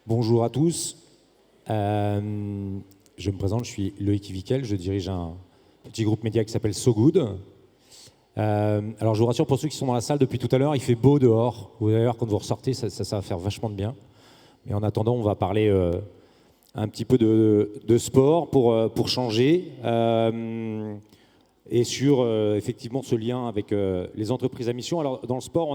Bonjour à tous. Je me présente, je suis Loïc Viquel, je dirige un petit groupe média qui s'appelle So Good. Alors je vous rassure pour ceux qui sont dans la salle depuis tout à l'heure, il fait beau dehors. D'ailleurs, quand vous ressortez, ça va faire vachement de bien. Mais en attendant, on va parler un petit peu de sport pour changer. Et sur effectivement ce lien avec les entreprises à mission. Alors dans le sport,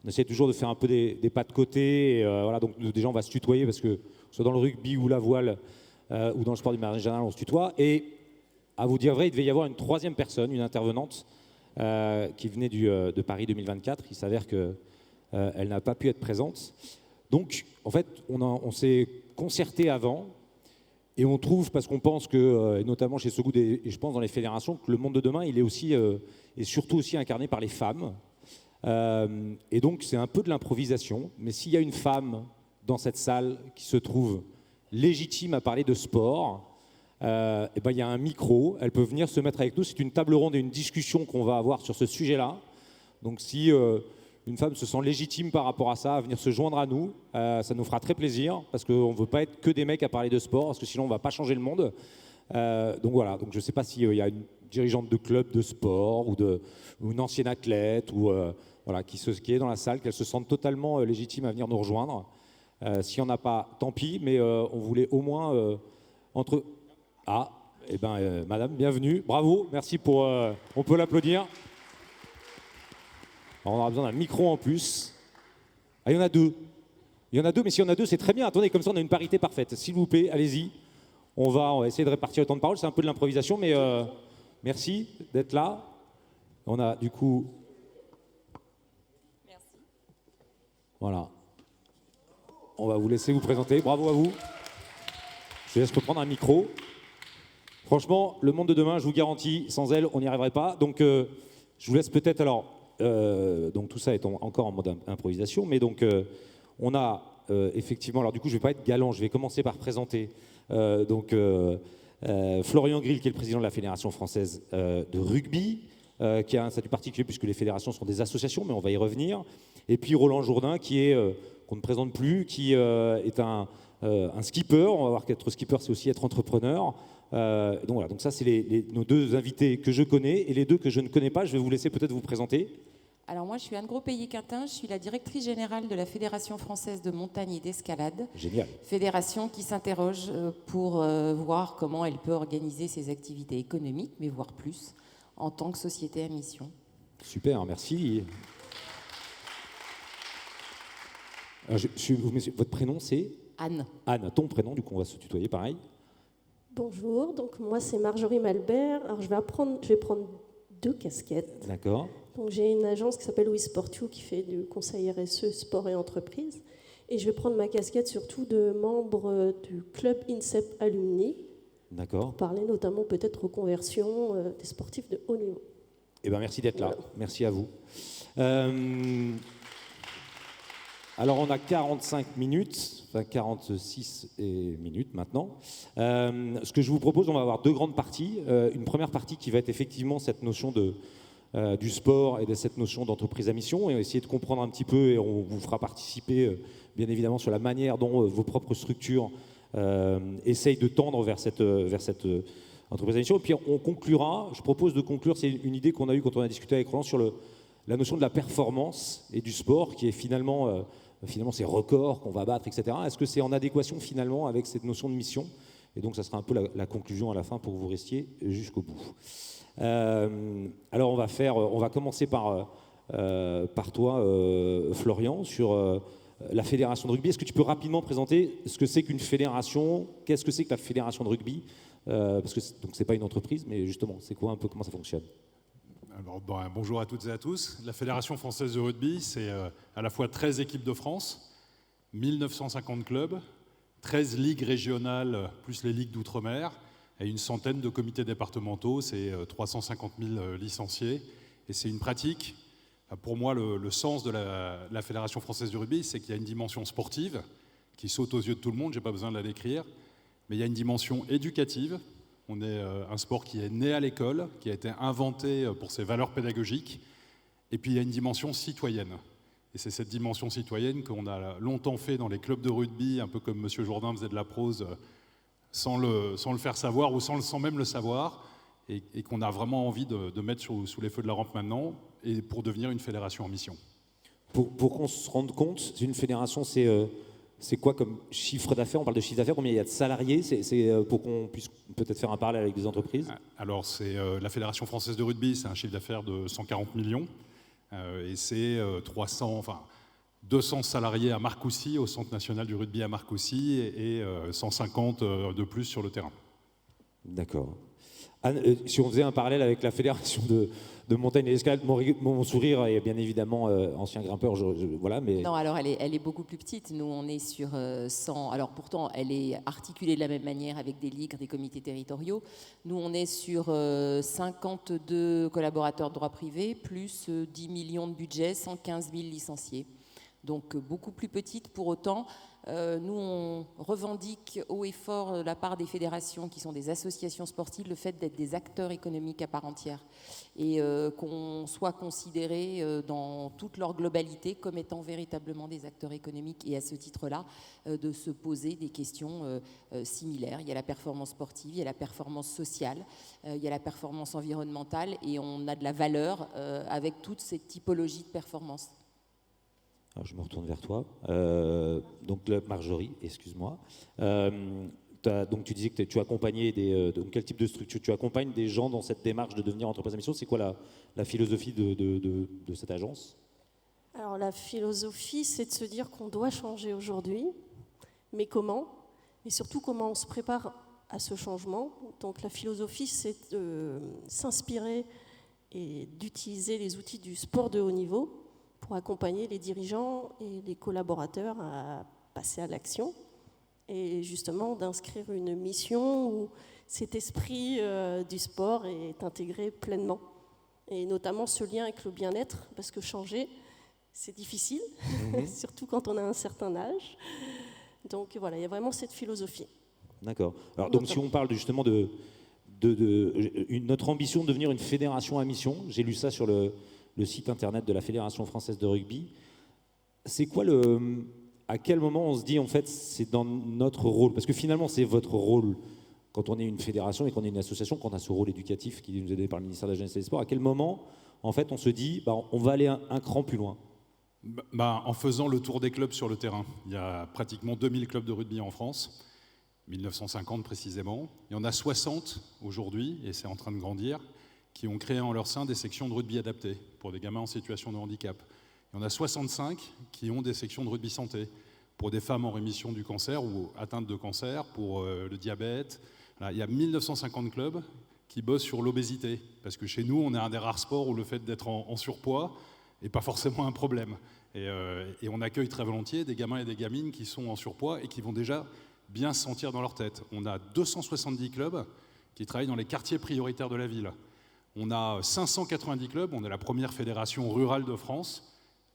on essaie toujours de faire un peu des pas de côté. Et, voilà, donc déjà on va se tutoyer parce que soit dans le rugby ou la voile ou dans le sport du manière générale, on se tutoie. Et à vous dire vrai, il devait y avoir une troisième personne, une intervenante qui venait de Paris 2024. Il s'avère qu'elle n'a pas pu être présente. Donc en fait, on s'est concerté avant. Et on trouve, parce qu'on pense que, et notamment chez So Good et je pense dans les fédérations, que le monde de demain, il est aussi, et surtout aussi incarné par les femmes. Et donc, c'est un peu de l'improvisation. Mais s'il y a une femme dans cette salle qui se trouve légitime à parler de sport, et ben, il y a un micro, elle peut venir se mettre avec nous. C'est une table ronde et une discussion qu'on va avoir sur ce sujet-là. Donc, si une femme se sent légitime par rapport à ça, à venir se joindre à nous, ça nous fera très plaisir, parce qu'on ne veut pas être que des mecs à parler de sport, parce que sinon on ne va pas changer le monde. Donc voilà, donc je ne sais pas s'il y a une dirigeante de club de sport ou une ancienne athlète ou, voilà, qui est dans la salle, qu'elle se sente totalement légitime à venir nous rejoindre. S'il n'y en a pas, tant pis, mais on voulait au moins entre... Ah, eh ben, madame, bienvenue, bravo, merci pour... on peut l'applaudir. On aura besoin d'un micro en plus. Ah, il y en a deux. Il y en a deux, mais s'il y en a deux, c'est très bien. Attendez, comme ça, on a une parité parfaite. S'il vous plaît, allez-y. On va essayer de répartir le temps de parole. C'est un peu de l'improvisation, mais merci d'être là. On a, du coup... Merci. Voilà. On va vous laisser vous présenter. Bravo à vous. Je laisse reprendre un micro. Franchement, le monde de demain, je vous garantis, sans elle, on n'y arriverait pas. Donc, je vous laisse peut-être... Alors, donc tout ça est encore en mode improvisation, mais donc on a effectivement, alors du coup je vais pas être galant, je vais commencer par présenter Florian Grill, qui est le président de la Fédération française de rugby, qui a un statut particulier puisque les fédérations sont des associations, mais on va y revenir. Et puis Roland Jourdain, qu'on ne présente plus, qui est un skipper. On va voir qu'être skipper, c'est aussi être entrepreneur. Donc voilà, donc ça c'est nos deux invités que je connais, et les deux que je ne connais pas, je vais vous laisser peut-être vous présenter. Alors moi, je suis Anne Gros-Payet-Quintin, je suis la directrice générale de la Fédération française de montagne et d'escalade. Génial. Fédération qui s'interroge pour voir comment elle peut organiser ses activités économiques, mais voire plus, en tant que société à mission. Super, merci. Alors, votre prénom c'est Anne. Anne, ton prénom, du coup on va se tutoyer pareil. Bonjour, donc moi c'est Marjorie Malbert. Alors je vais prendre deux casquettes. D'accord. Donc j'ai une agence qui s'appelle We Sport You qui fait du conseil RSE, sport et entreprise. Et je vais prendre ma casquette surtout de membre du club INSEP Alumni. D'accord. Pour parler notamment peut-être reconversion des sportifs de haut niveau. Eh bien merci d'être là, Voilà. merci à vous. Alors on a 45 minutes, enfin 46 minutes maintenant. Ce que je vous propose, on va avoir deux grandes parties. Une première partie qui va être effectivement cette notion du sport et de cette notion d'entreprise à mission, et essayer de comprendre un petit peu, et on vous fera participer bien évidemment sur la manière dont vos propres structures essayent de tendre vers cette entreprise à mission. Et puis on conclura, je propose de conclure, c'est une idée qu'on a eue quand on a discuté avec Roland sur la notion de la performance et du sport, qui est finalement ces records qu'on va battre, etc. Est-ce que c'est en adéquation finalement avec cette notion de mission? Et donc ça sera un peu la conclusion à la fin pour que vous restiez jusqu'au bout. Alors on va commencer par toi, Florian, sur la fédération de rugby. Est-ce que tu peux rapidement présenter ce que c'est qu'une fédération? Qu'est-ce que c'est que la fédération de rugby? Parce que c'est pas une entreprise, mais justement, c'est quoi un peu, comment ça fonctionne? Alors, bonjour à toutes et à tous. La Fédération française de rugby, c'est à la fois 13 équipes de France, 1950 clubs, 13 ligues régionales, plus les ligues d'outre-mer, et une centaine de comités départementaux, c'est 350 000 licenciés. Et c'est une pratique, pour moi, le sens de la Fédération française du rugby, c'est qu'il y a une dimension sportive qui saute aux yeux de tout le monde, je n'ai pas besoin de la décrire, mais il y a une dimension éducative. On est un sport qui est né à l'école, qui a été inventé pour ses valeurs pédagogiques. Et puis il y a une dimension citoyenne. Et c'est cette dimension citoyenne qu'on a longtemps fait dans les clubs de rugby, un peu comme M. Jourdain faisait de la prose, sans le faire savoir ou sans même le savoir, et qu'on a vraiment envie de mettre sous les feux de la rampe maintenant, et pour devenir une fédération en mission. Pour qu'on se rende compte, une fédération, c'est quoi comme chiffre d'affaires? On parle de chiffre d'affaires, combien il y a de salariés? C'est pour qu'on puisse peut-être faire un parallèle avec des entreprises. Alors, c'est la Fédération française de rugby, c'est un chiffre d'affaires de 140 millions, et c'est 200 salariés à Marcoussis, au Centre national du rugby à Marcoussis, et 150 de plus sur le terrain. D'accord. Anne, si on faisait un parallèle avec la fédération de montagne et d'escalade, mon sourire est bien évidemment ancien grimpeur, voilà, mais... Non, alors elle est beaucoup plus petite. Nous, on est sur 100. Alors pourtant, elle est articulée de la même manière avec des ligues, des comités territoriaux. Nous, on est sur 52 collaborateurs de droit privé, plus 10 millions de budget, 115 000 licenciés. Donc beaucoup plus petite. Pour autant, nous, on revendique haut et fort de la part des fédérations qui sont des associations sportives le fait d'être des acteurs économiques à part entière et qu'on soit considérés dans toute leur globalité comme étant véritablement des acteurs économiques et à ce titre-là, de se poser des questions similaires. Il y a la performance sportive, il y a la performance sociale, il y a la performance environnementale et on a de la valeur avec toutes ces typologies de performance. Alors, je me retourne vers toi. Donc, Marjorie, excuse-moi. Donc, tu disais que tu accompagnais donc, quel type de structure? Tu accompagnes des gens dans cette démarche de devenir entreprise à mission. C'est quoi la philosophie de cette agence? Alors la philosophie, c'est de se dire qu'on doit changer aujourd'hui, mais comment? Et surtout, comment on se prépare à ce changement. Donc la philosophie, c'est de s'inspirer et d'utiliser les outils du sport de haut niveau pour accompagner les dirigeants et les collaborateurs à passer à l'action et justement d'inscrire une mission où cet esprit du sport est intégré pleinement. Et notamment ce lien avec le bien-être, parce que changer, c'est difficile, surtout quand on a un certain âge. Donc voilà, il y a vraiment cette philosophie. D'accord. Alors donc si on parle justement de notre ambition de devenir une fédération à mission, j'ai lu ça sur le site internet de la Fédération française de rugby. C'est quoi à quel moment on se dit en fait c'est dans notre rôle? Parce que finalement c'est votre rôle quand on est une fédération et qu'on est une association, qu'on a ce rôle éducatif qui nous est donné par le ministère de la Jeunesse et des Sports. À quel moment en fait on se dit on va aller un cran plus loin? En faisant le tour des clubs sur le terrain. Il y a pratiquement 2000 clubs de rugby en France, 1950 précisément. Il y en a 60 aujourd'hui, et c'est en train de grandir, qui ont créé en leur sein des sections de rugby adaptées pour des gamins en situation de handicap. Il y en a 65 qui ont des sections de rugby santé pour des femmes en rémission du cancer ou atteintes de cancer, pour le diabète. Voilà, il y a 1950 clubs qui bossent sur l'obésité, parce que chez nous, on est un des rares sports où le fait d'être en surpoids n'est pas forcément un problème. Et on accueille très volontiers des gamins et des gamines qui sont en surpoids et qui vont déjà bien se sentir dans leur tête. On a 270 clubs qui travaillent dans les quartiers prioritaires de la ville. On a 590 clubs, on est la première fédération rurale de France,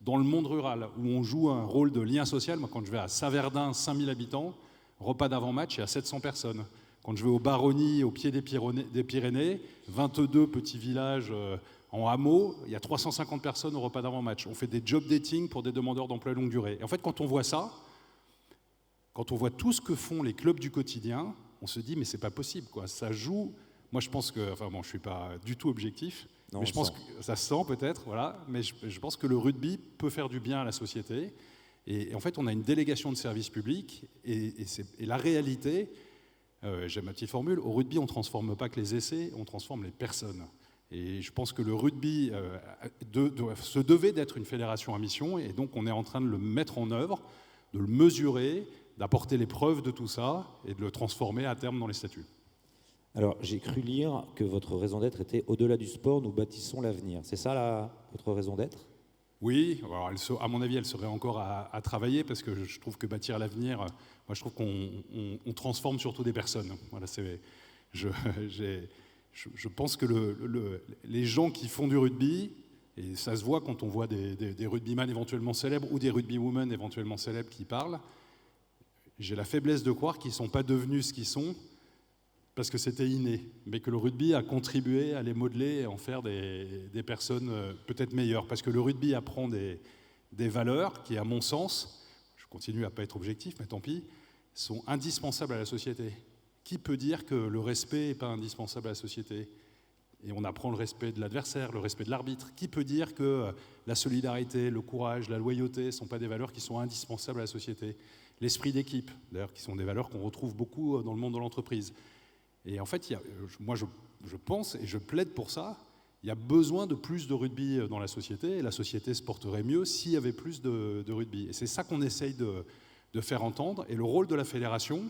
dans le monde rural, où on joue un rôle de lien social. Moi, quand je vais à Saverdin, 5000 habitants, repas d'avant-match, il y a 700 personnes. Quand je vais au Baronnie, au pied des Pyrénées, 22 petits villages en hameau, il y a 350 personnes au repas d'avant-match. On fait des job dating pour des demandeurs d'emploi longue durée. Et en fait, quand on voit ça, quand on voit tout ce que font les clubs du quotidien, on se dit, mais c'est pas possible, quoi. Ça joue... Moi, je pense que, enfin bon, je suis pas du tout objectif, mais je pense que ça se sent peut-être, voilà. Mais je pense que le rugby peut faire du bien à la société. Et en fait, on a une délégation de service public, et la réalité, j'aime ma petite formule, au rugby, on transforme pas que les essais, on transforme les personnes. Et je pense que le rugby se devait d'être une fédération à mission, et donc on est en train de le mettre en œuvre, de le mesurer, d'apporter les preuves de tout ça, et de le transformer à terme dans les statuts. Alors, j'ai cru lire que votre raison d'être était « Au-delà du sport, nous bâtissons l'avenir ». C'est ça votre raison d'être? Oui, alors à mon avis, elle serait encore à travailler, parce que je trouve que bâtir l'avenir, moi je trouve qu'on transforme surtout des personnes. Voilà, je pense que les gens qui font du rugby, et ça se voit quand on voit des rugbyman éventuellement célèbres ou des rugbywomen éventuellement célèbres qui parlent, j'ai la faiblesse de croire qu'ils ne sont pas devenus ce qu'ils sont parce que c'était inné, mais que le rugby a contribué à les modeler et en faire des personnes peut-être meilleures. Parce que le rugby apprend des des valeurs qui, à mon sens, je continue à ne pas être objectif, mais tant pis, sont indispensables à la société. Qui peut dire que le respect n'est pas indispensable à la société ? Et on apprend le respect de l'adversaire, le respect de l'arbitre. Qui peut dire que la solidarité, le courage, la loyauté ne sont pas des valeurs qui sont indispensables à la société ? L'esprit d'équipe, d'ailleurs, qui sont des valeurs qu'on retrouve beaucoup dans le monde de l'entreprise. Et en fait, moi je pense et je plaide pour ça, il y a besoin de plus de rugby dans la société, et la société se porterait mieux s'il y avait plus de rugby. Et c'est ça qu'on essaye de faire entendre. Et le rôle de la fédération,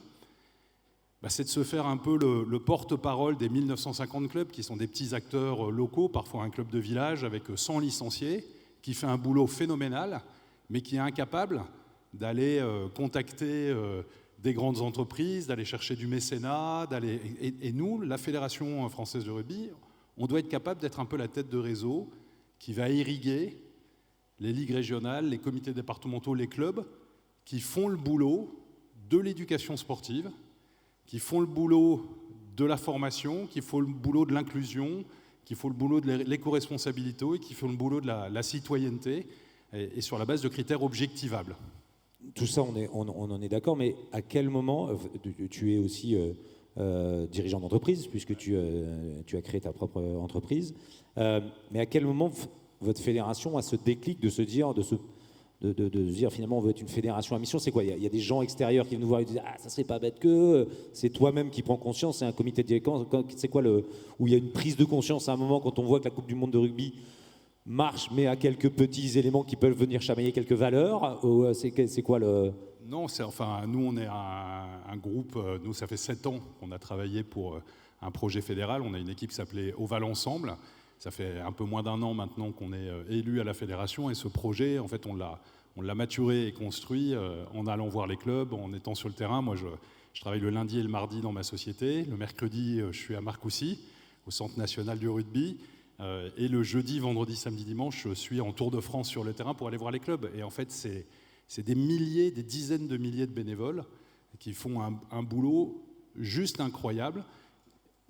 c'est de se faire un peu le porte-parole des 1950 clubs, qui sont des petits acteurs locaux, parfois un club de village avec 100 licenciés, qui fait un boulot phénoménal, mais qui est incapable d'aller contacter des grandes entreprises, d'aller chercher du mécénat, et nous, la Fédération française de rugby, on doit être capable d'être un peu la tête de réseau qui va irriguer les ligues régionales, les comités départementaux, les clubs, qui font le boulot de l'éducation sportive, qui font le boulot de la formation, qui font le boulot de l'inclusion, qui font le boulot de l'éco-responsabilité et qui font le boulot de la citoyenneté, et sur la base de critères objectivables. Tout ça, on en est d'accord, mais à quel moment, tu es aussi dirigeant d'entreprise, puisque tu as créé ta propre entreprise, mais à quel moment votre fédération a ce déclic de se dire, de se dire finalement on veut être une fédération à mission? C'est quoi? Il y a des gens extérieurs qui viennent nous voir et disent ah ça serait pas bête que, c'est toi-même qui prends conscience, c'est un comité de direction, c'est quoi où il y a une prise de conscience à un moment quand on voit que la Coupe du Monde de rugby marche mais à quelques petits éléments qui peuvent venir chamailler quelques valeurs, ou c'est quoi le... Non, nous on est un groupe, nous ça fait 7 ans qu'on a travaillé pour un projet fédéral, on a une équipe qui s'appelait Oval Ensemble. Ça fait un peu moins d'1 an maintenant qu'on est élu à la fédération, et ce projet, en fait, on l'a maturé et construit en allant voir les clubs, en étant sur le terrain. Moi, je travaille le lundi et le mardi dans ma société. Le mercredi, je suis à Marcoussis, au Centre national du rugby. Et le jeudi, vendredi, samedi, dimanche, je suis en Tour de France sur le terrain pour aller voir les clubs. Et en fait, c'est des milliers, des dizaines de milliers de bénévoles qui font un boulot juste incroyable.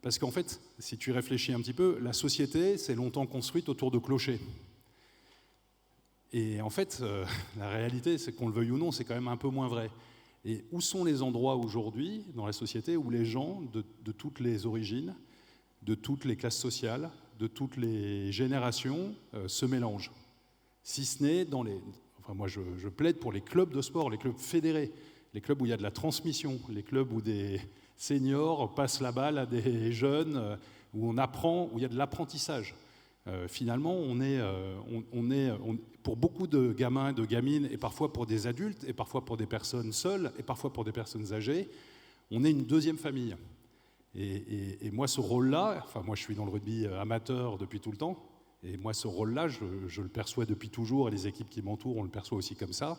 Parce qu'en fait, si tu réfléchis un petit peu, la société s'est longtemps construite autour de clochers. Et en fait, la réalité, c'est qu'on le veuille ou non, c'est quand même un peu moins vrai. Et où sont les endroits aujourd'hui dans la société où les gens de toutes les origines, de toutes les classes sociales, de toutes les générations se mélangent? Si ce n'est dans les... Enfin, moi, je plaide pour les clubs de sport, les clubs fédérés, les clubs où il y a de la transmission, les clubs où des seniors passent la balle à des jeunes, où on apprend, où il y a de l'apprentissage. Finalement, pour beaucoup de gamins et de gamines, et parfois pour des adultes, et parfois pour des personnes seules, et parfois pour des personnes âgées, on est une deuxième famille. Et moi, ce rôle-là, enfin moi je suis dans le rugby amateur depuis tout le temps, et moi ce rôle-là, je le perçois depuis toujours, et les équipes qui m'entourent, on le perçoit aussi comme ça.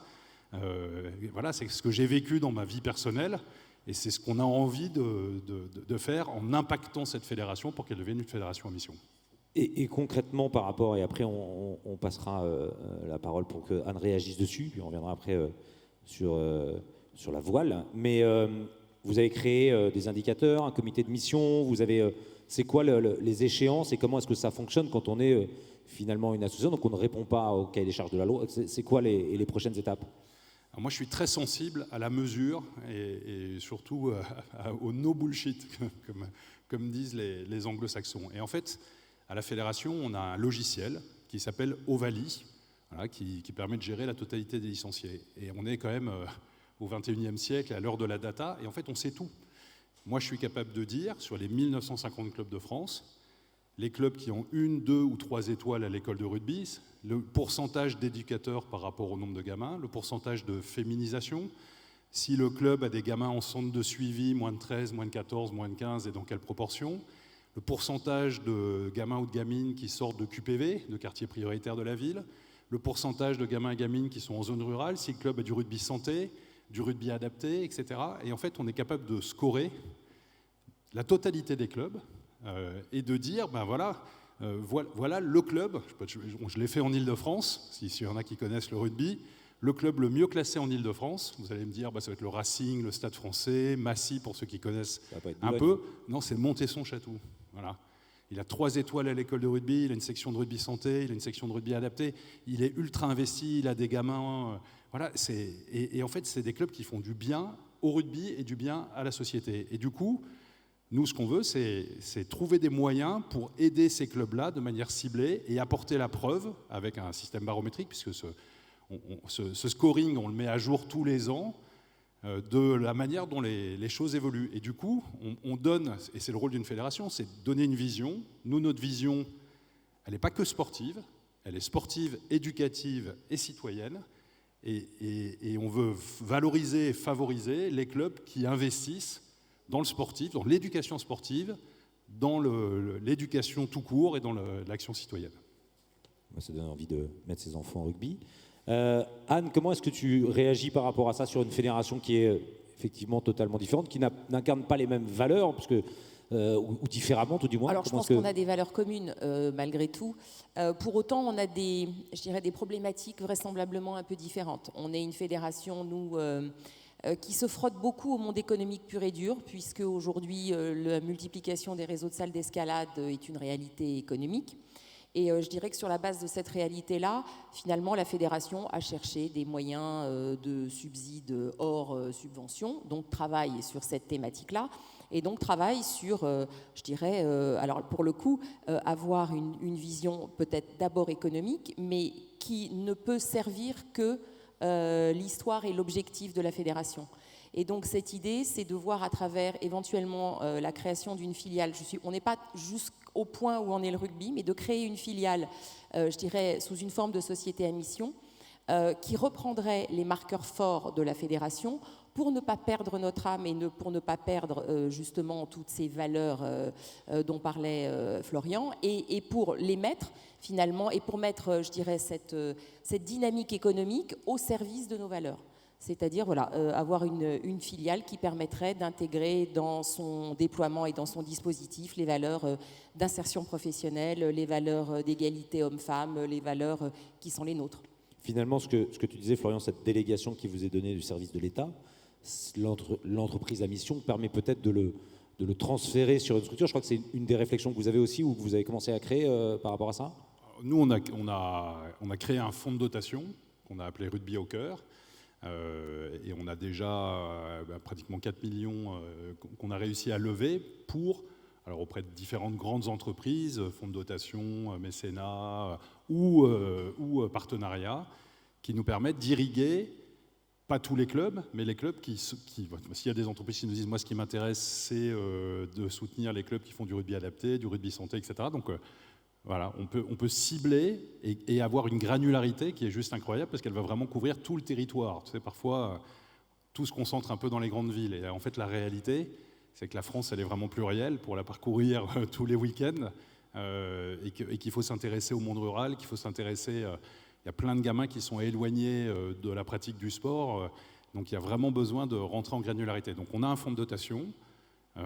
Voilà, c'est ce que j'ai vécu dans ma vie personnelle, et c'est ce qu'on a envie de faire en impactant cette fédération pour qu'elle devienne une fédération à mission. Et concrètement par rapport, et après on passera la parole pour que Anne réagisse dessus, puis on reviendra après sur la voile, mais vous avez créé des indicateurs, un comité de mission, vous avez, c'est quoi les échéances et comment est-ce que ça fonctionne quand on est finalement une association, donc on ne répond pas au cahier des charges de la loi, c'est quoi les prochaines étapes? Alors moi, je suis très sensible à la mesure et surtout au no bullshit, comme disent les anglo-saxons. Et en fait, à la fédération, on a un logiciel qui s'appelle Ovaly, voilà, qui permet de gérer la totalité des licenciés. Et on est quand même au XXIe siècle, à l'heure de la data, et en fait, on sait tout. Moi, je suis capable de dire, sur les 1950 clubs de France, les clubs qui ont 1, 2 ou 3 étoiles à l'école de rugby, le pourcentage d'éducateurs par rapport au nombre de gamins, le pourcentage de féminisation, si le club a des gamins en centre de suivi, moins de 13, moins de 14, moins de 15, et dans quelle proportion, le pourcentage de gamins ou de gamines qui sortent de QPV, de quartier prioritaire de la ville, le pourcentage de gamins et gamines qui sont en zone rurale, si le club a du rugby santé, du rugby adapté, etc. Et en fait, on est capable de scorer la totalité des clubs et de dire, ben voilà, voilà le club, je l'ai fait en Ile-de-France, s'il y en a qui connaissent le rugby, le club le mieux classé en Ile-de-France. Vous allez me dire, bah, ça va être le Racing, le Stade Français, Massy, pour ceux qui connaissent un peu. Non, c'est Montesson-Château. Voilà. Il a 3 étoiles à l'école de rugby, il a une section de rugby santé, il a une section de rugby adapté. Il est ultra investi, il a des gamins. Voilà, et en fait, c'est des clubs qui font du bien au rugby et du bien à la société. Et du coup, nous, ce qu'on veut, c'est trouver des moyens pour aider ces clubs-là de manière ciblée et apporter la preuve avec un système barométrique, puisque ce scoring, on le met à jour tous les ans, de la manière dont les choses évoluent. Et du coup, on donne, et c'est le rôle d'une fédération, c'est de donner une vision. Nous, notre vision, elle n'est pas que sportive, elle est sportive, éducative et citoyenne. Et on veut valoriser et favoriser les clubs qui investissent dans le sportif, dans l'éducation sportive, dans l'éducation tout court et dans l'action citoyenne. Ça donne envie de mettre ses enfants au rugby. Anne, comment est-ce que tu réagis par rapport à ça sur une fédération qui est effectivement totalement différente, qui n'incarne pas les mêmes valeurs, parce que, ou différemment tout du moins? Alors je pense qu'on a des valeurs communes malgré tout. Pour autant, on a des problématiques vraisemblablement un peu différentes. On est une fédération, nous, qui se frotte beaucoup au monde économique pur et dur, puisque aujourd'hui la multiplication des réseaux de salles d'escalade est une réalité économique. Et je dirais que sur la base de cette réalité-là, finalement, la fédération a cherché des moyens de subsides hors subvention, donc travaille sur cette thématique-là, et donc travaille sur, alors pour le coup, avoir une vision peut-être d'abord économique, mais qui ne peut servir que l'histoire et l'objectif de la fédération. Et donc cette idée, c'est de voir à travers éventuellement la création d'une filiale. On n'est pas jusqu'au point où en est le rugby, mais de créer une filiale, sous une forme de société à mission, qui reprendrait les marqueurs forts de la fédération pour ne pas perdre notre âme et pour ne pas perdre justement toutes ces valeurs dont parlait Florian, et pour les mettre finalement, et pour mettre, cette dynamique économique au service de nos valeurs. C'est-à-dire avoir une filiale qui permettrait d'intégrer dans son déploiement et dans son dispositif les valeurs d'insertion professionnelle, les valeurs d'égalité homme-femme, les valeurs qui sont les nôtres. Finalement, ce que tu disais, Florian, cette délégation qui vous est donnée du service de l'État, l'entreprise à mission permet peut-être de le transférer sur une structure. Je crois que c'est une des réflexions que vous avez aussi ou que vous avez commencé à créer par rapport à ça. Nous, on a créé un fonds de dotation qu'on a appelé Rugby au cœur. Et on a déjà pratiquement 4 millions qu'on a réussi à lever auprès de différentes grandes entreprises, fonds de dotation, mécénat ou partenariats, qui nous permettent d'irriguer, pas tous les clubs, mais les clubs s'il y a des entreprises qui nous disent, moi ce qui m'intéresse c'est de soutenir les clubs qui font du rugby adapté, du rugby santé, etc. Donc voilà, on peut cibler et avoir une granularité qui est juste incroyable parce qu'elle va vraiment couvrir tout le territoire. Tu sais, parfois, tout se concentre un peu dans les grandes villes. Et en fait, la réalité, c'est que la France, elle est vraiment plurielle pour la parcourir tous les week-ends et qu'il faut s'intéresser au monde rural, qu'il faut s'intéresser... Il y a plein de gamins qui sont éloignés de la pratique du sport. Donc, il y a vraiment besoin de rentrer en granularité. Donc, on a un fonds de dotation.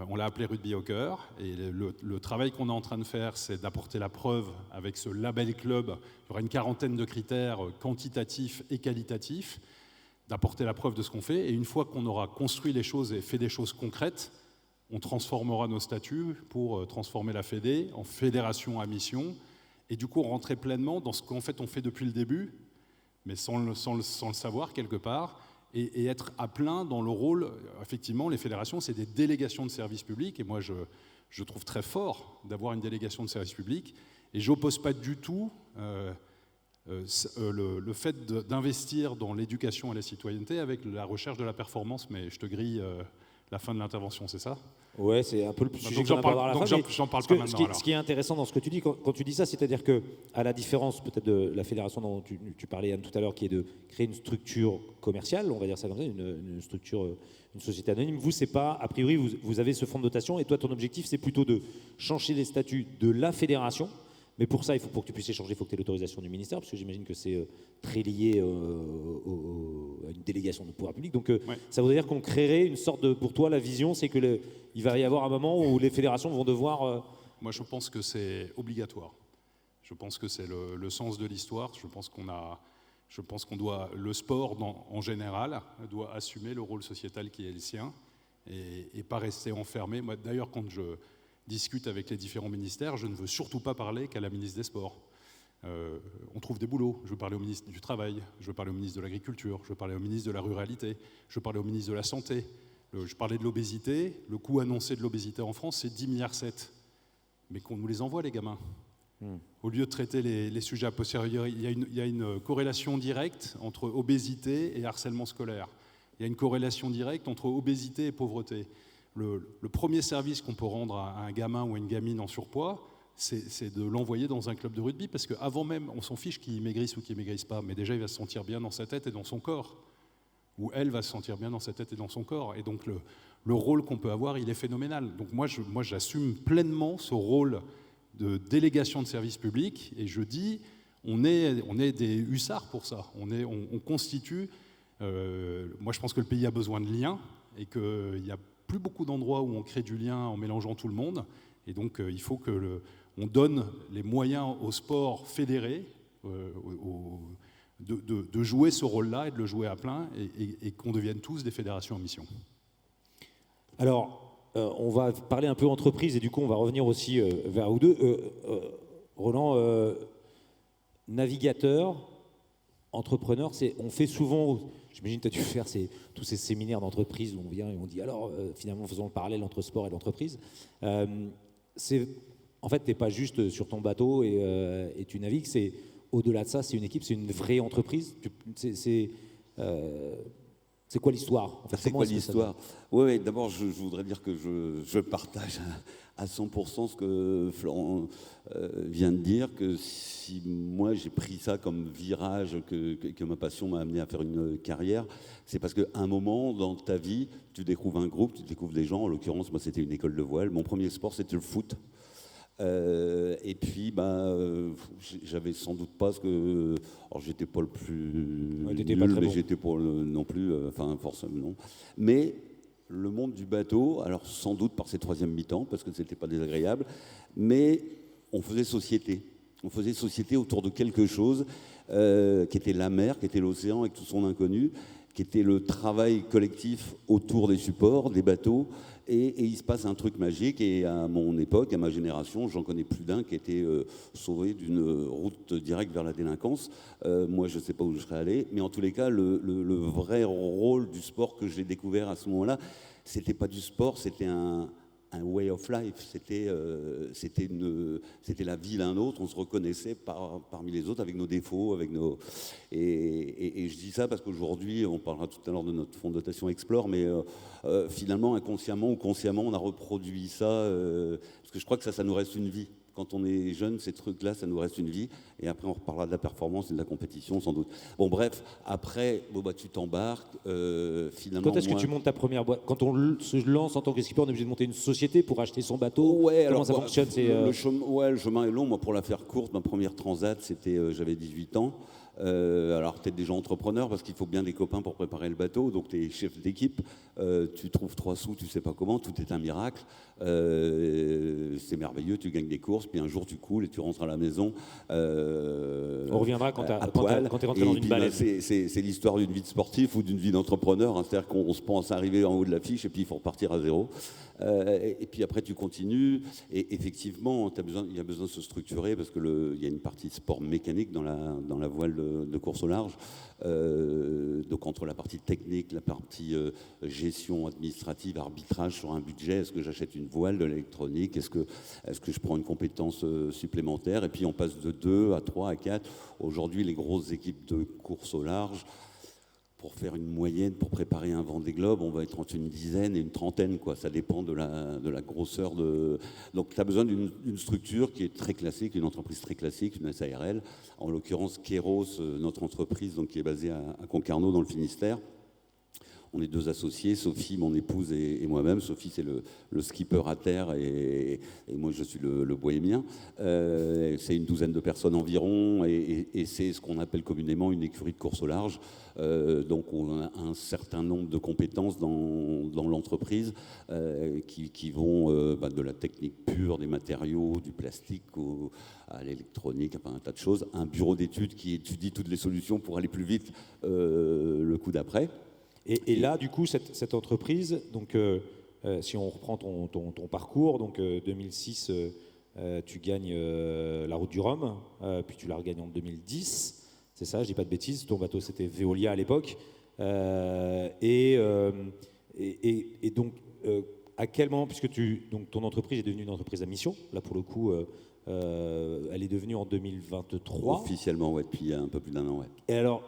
On l'a appelé Rugby au cœur, et le travail qu'on est en train de faire, c'est d'apporter la preuve avec ce label club. Il y aura une quarantaine de critères quantitatifs et qualitatifs, d'apporter la preuve de ce qu'on fait, et une fois qu'on aura construit les choses et fait des choses concrètes, on transformera nos statuts pour transformer la Fédé en fédération à mission, et du coup rentrer pleinement dans ce qu'en fait on fait depuis le début, mais sans le savoir quelque part, et être à plein dans le rôle. Effectivement, les fédérations, c'est des délégations de services publics, et moi je trouve très fort d'avoir une délégation de services publics, et j'oppose pas du tout le fait d'investir dans l'éducation et la citoyenneté avec la recherche de la performance, mais je te grille la fin de l'intervention, c'est ça ? Ouais, c'est un peu le sujet donc qu'on aborde à la fin. J'en parle pas maintenant. Ce qui est intéressant dans ce que tu dis, quand tu dis ça, c'est-à-dire que, à la différence peut-être de la fédération dont tu parlais, Anne, tout à l'heure, qui est de créer une structure commerciale, on va dire ça comme ça, une structure, une société anonyme, vous, c'est pas, a priori, vous avez ce fonds de dotation, et toi, ton objectif, c'est plutôt de changer les statuts de la fédération. Mais pour ça, pour que tu puisses échanger, il faut que tu aies l'autorisation du ministère, parce que j'imagine que c'est très lié à une délégation de pouvoir public. Donc ouais. Ça voudrait dire qu'on créerait une sorte de... Pour toi, la vision, c'est qu'il va y avoir un moment où les fédérations vont devoir... Moi, je pense que c'est obligatoire. Je pense que c'est le sens de l'histoire. Je pense qu'on doit... Le sport, en général, doit assumer le rôle sociétal qui est le sien et pas rester enfermé. Moi, d'ailleurs, discute avec les différents ministères, je ne veux surtout pas parler qu'à la ministre des Sports. On trouve des boulots. Je veux parler au ministre du Travail, je veux parler au ministre de l'Agriculture, je veux parler au ministre de la Ruralité, je veux parler au ministre de la Santé. Je parlais de l'obésité. Le coût annoncé de l'obésité en France, c'est 10,7 milliards. Mais qu'on nous les envoie, les gamins. Au lieu de traiter les sujets a posteriori, il y a une corrélation directe entre obésité et harcèlement scolaire. Il y a une corrélation directe entre obésité et pauvreté. Le premier service qu'on peut rendre à un gamin ou à une gamine en surpoids, c'est de l'envoyer dans un club de rugby, parce qu'avant même, on s'en fiche qu'il maigrisse ou qu'il ne maigrisse pas, mais déjà il va se sentir bien dans sa tête et dans son corps. Ou elle va se sentir bien dans sa tête et dans son corps. Et donc le rôle qu'on peut avoir, il est phénoménal. Donc moi j'assume pleinement ce rôle de délégation de service public, et je dis, on est des hussards pour ça. On constitue, moi je pense que le pays a besoin de liens, et qu'il n'y a plus beaucoup d'endroits où on crée du lien en mélangeant tout le monde. Et donc il faut qu'on donne les moyens au sport fédéré, de jouer ce rôle-là et de le jouer à plein, et qu'on devienne tous des fédérations en mission. Alors, on va parler un peu entreprise, et du coup, on va revenir aussi vers vous deux. Roland, navigateur, entrepreneur, on fait souvent, j'imagine que tu as dû faire tous ces séminaires d'entreprise où on vient et on dit, alors, finalement, faisons le parallèle entre sport et l'entreprise. En fait, tu n'es pas juste sur ton bateau et tu navigues, au-delà de ça, c'est une équipe, c'est une vraie entreprise. C'est quoi l'histoire en fait, c'est quoi l'histoire? Oui, d'abord, je voudrais dire que je partage à 100% ce que Florent vient de dire, que si moi j'ai pris ça comme virage, que ma passion m'a amené à faire une carrière, c'est parce qu'à un moment dans ta vie, tu découvres un groupe, tu découvres des gens. En l'occurrence, moi, c'était une école de voile. Mon premier sport, c'était le foot. Et puis, j'avais sans doute pas ce que. Alors, j'étais pas le plus nul, pas très mais bon. j'étais pas non plus, forcément non. Mais le monde du bateau, alors sans doute par ses troisième mi-temps, parce que c'était pas désagréable, mais on faisait société. On faisait société autour de quelque chose qui était la mer, qui était l'océan avec tout son inconnu, qui était le travail collectif autour des supports, des bateaux. Et il se passe un truc magique, et à mon époque, à ma génération, j'en connais plus d'un qui a été sauvé d'une route directe vers la délinquance. Moi, je ne sais pas où je serais allé, mais en tous les cas, le vrai rôle du sport que j'ai découvert à ce moment-là, c'était pas du sport, c'était un way of life, c'était la vie d'un autre, on se reconnaissait parmi les autres avec nos défauts, avec nos... Et je dis ça parce qu'aujourd'hui, on parlera tout à l'heure de notre fonds de dotation Explore, mais finalement, inconsciemment ou consciemment, on a reproduit ça, parce que je crois que ça nous reste une vie. Quand on est jeune, ces trucs-là, ça nous reste une vie. Et après, on reparlera de la performance et de la compétition, sans doute. Bon, bref, après, tu t'embarques. Finalement, quand est-ce que tu montes ta première boîte? Quand on se lance en tant que skipper, on est obligé de monter une société pour acheter son bateau? Ouais, Comment ça fonctionne? Le chemin est long. Moi, pour la faire courte, ma première transat, j'avais 18 ans. Alors, tu es déjà entrepreneur parce qu'il faut bien des copains pour préparer le bateau. Donc, tu es chef d'équipe. Tu trouves 3 sous, tu sais pas comment. Tout est un miracle. C'est merveilleux. Tu gagnes des courses. Puis un jour, tu coules et tu rentres à la maison. On reviendra quand tu es rentré dans une baleine. C'est l'histoire d'une vie de sportif ou d'une vie d'entrepreneur. C'est-à-dire qu'on se pense arriver en haut de l'affiche et puis il faut repartir à zéro. Et puis après, tu continues. Et effectivement, il y a besoin de se structurer parce qu'il y a une partie sport mécanique dans la voile de course au large. Donc entre la partie technique, la partie gestion administrative, arbitrage sur un budget, est-ce que j'achète une voile, de l'électronique, est-ce que je prends une compétence supplémentaire, et puis on passe de 2 à 3 à 4. Aujourd'hui, les grosses équipes de course au large, pour faire une moyenne, pour préparer un Vendée Globe, on va être entre une dizaine et une trentaine, quoi. Ça dépend de la grosseur de... Donc, tu as besoin d'une structure qui est très classique, une entreprise très classique, une SARL. En l'occurrence, Kéros, notre entreprise, donc, qui est basée à Concarneau, dans le Finistère. On est 2 associés, Sophie, mon épouse, et moi-même. Sophie, c'est le skipper à terre, et moi, je suis le bohémien. C'est une douzaine de personnes environ, et c'est ce qu'on appelle communément une écurie de course au large. Donc, on a un certain nombre de compétences dans l'entreprise qui vont de la technique pure, des matériaux, du plastique à l'électronique, un tas de choses. Un bureau d'études qui étudie toutes les solutions pour aller plus vite le coup d'après. Et là, du coup, cette entreprise, donc, si on reprend ton parcours, donc 2006, tu gagnes la route du Rhum, puis tu la regagnes en 2010. C'est ça, je dis pas de bêtises. Ton bateau, c'était Veolia à l'époque. Et donc, à quel moment, puisque donc ton entreprise est devenue une entreprise à mission, là pour le coup, elle est devenue en 2023. Officiellement, ouais, depuis un peu plus d'un an, ouais. Et alors,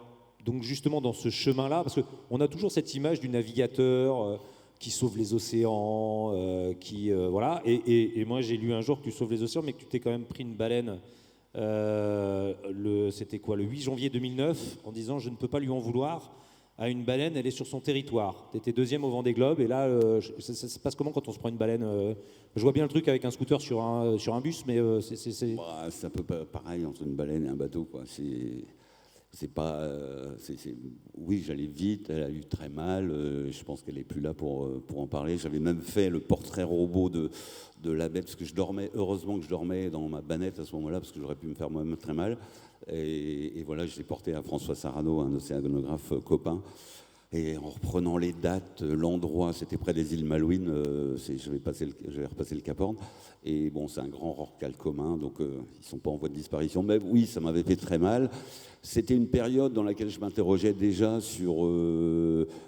donc justement dans ce chemin-là, parce qu'on a toujours cette image du navigateur qui sauve les océans, voilà. Et moi, j'ai lu un jour que tu sauves les océans, mais que tu t'es quand même pris une baleine. C'était quoi, le 8 janvier 2009, en disant je ne peux pas lui en vouloir à une baleine, elle est sur son territoire. Tu étais deuxième au Vendée Globe, et là, ça se passe comment quand on se prend une baleine Je vois bien le truc avec un scooter sur un bus, mais c'est... Bah, c'est un peu pareil entre une baleine et un bateau, quoi. C'est pas... Oui, j'allais vite, elle a eu très mal, je pense qu'elle n'est plus là pour en parler. J'avais même fait le portrait robot de la bête, parce que je dormais, heureusement que je dormais dans ma banette à ce moment-là, parce que j'aurais pu me faire moi-même très mal. Et voilà, je l'ai porté à François Sarano, un océanographe copain. Et en reprenant les dates, l'endroit, c'était près des îles Malouines, j'avais repassé le Cap Horn. Et bon, c'est un grand rorqual commun, donc ils ne sont pas en voie de disparition. Mais oui, ça m'avait fait très mal. C'était une période dans laquelle je m'interrogeais déjà sur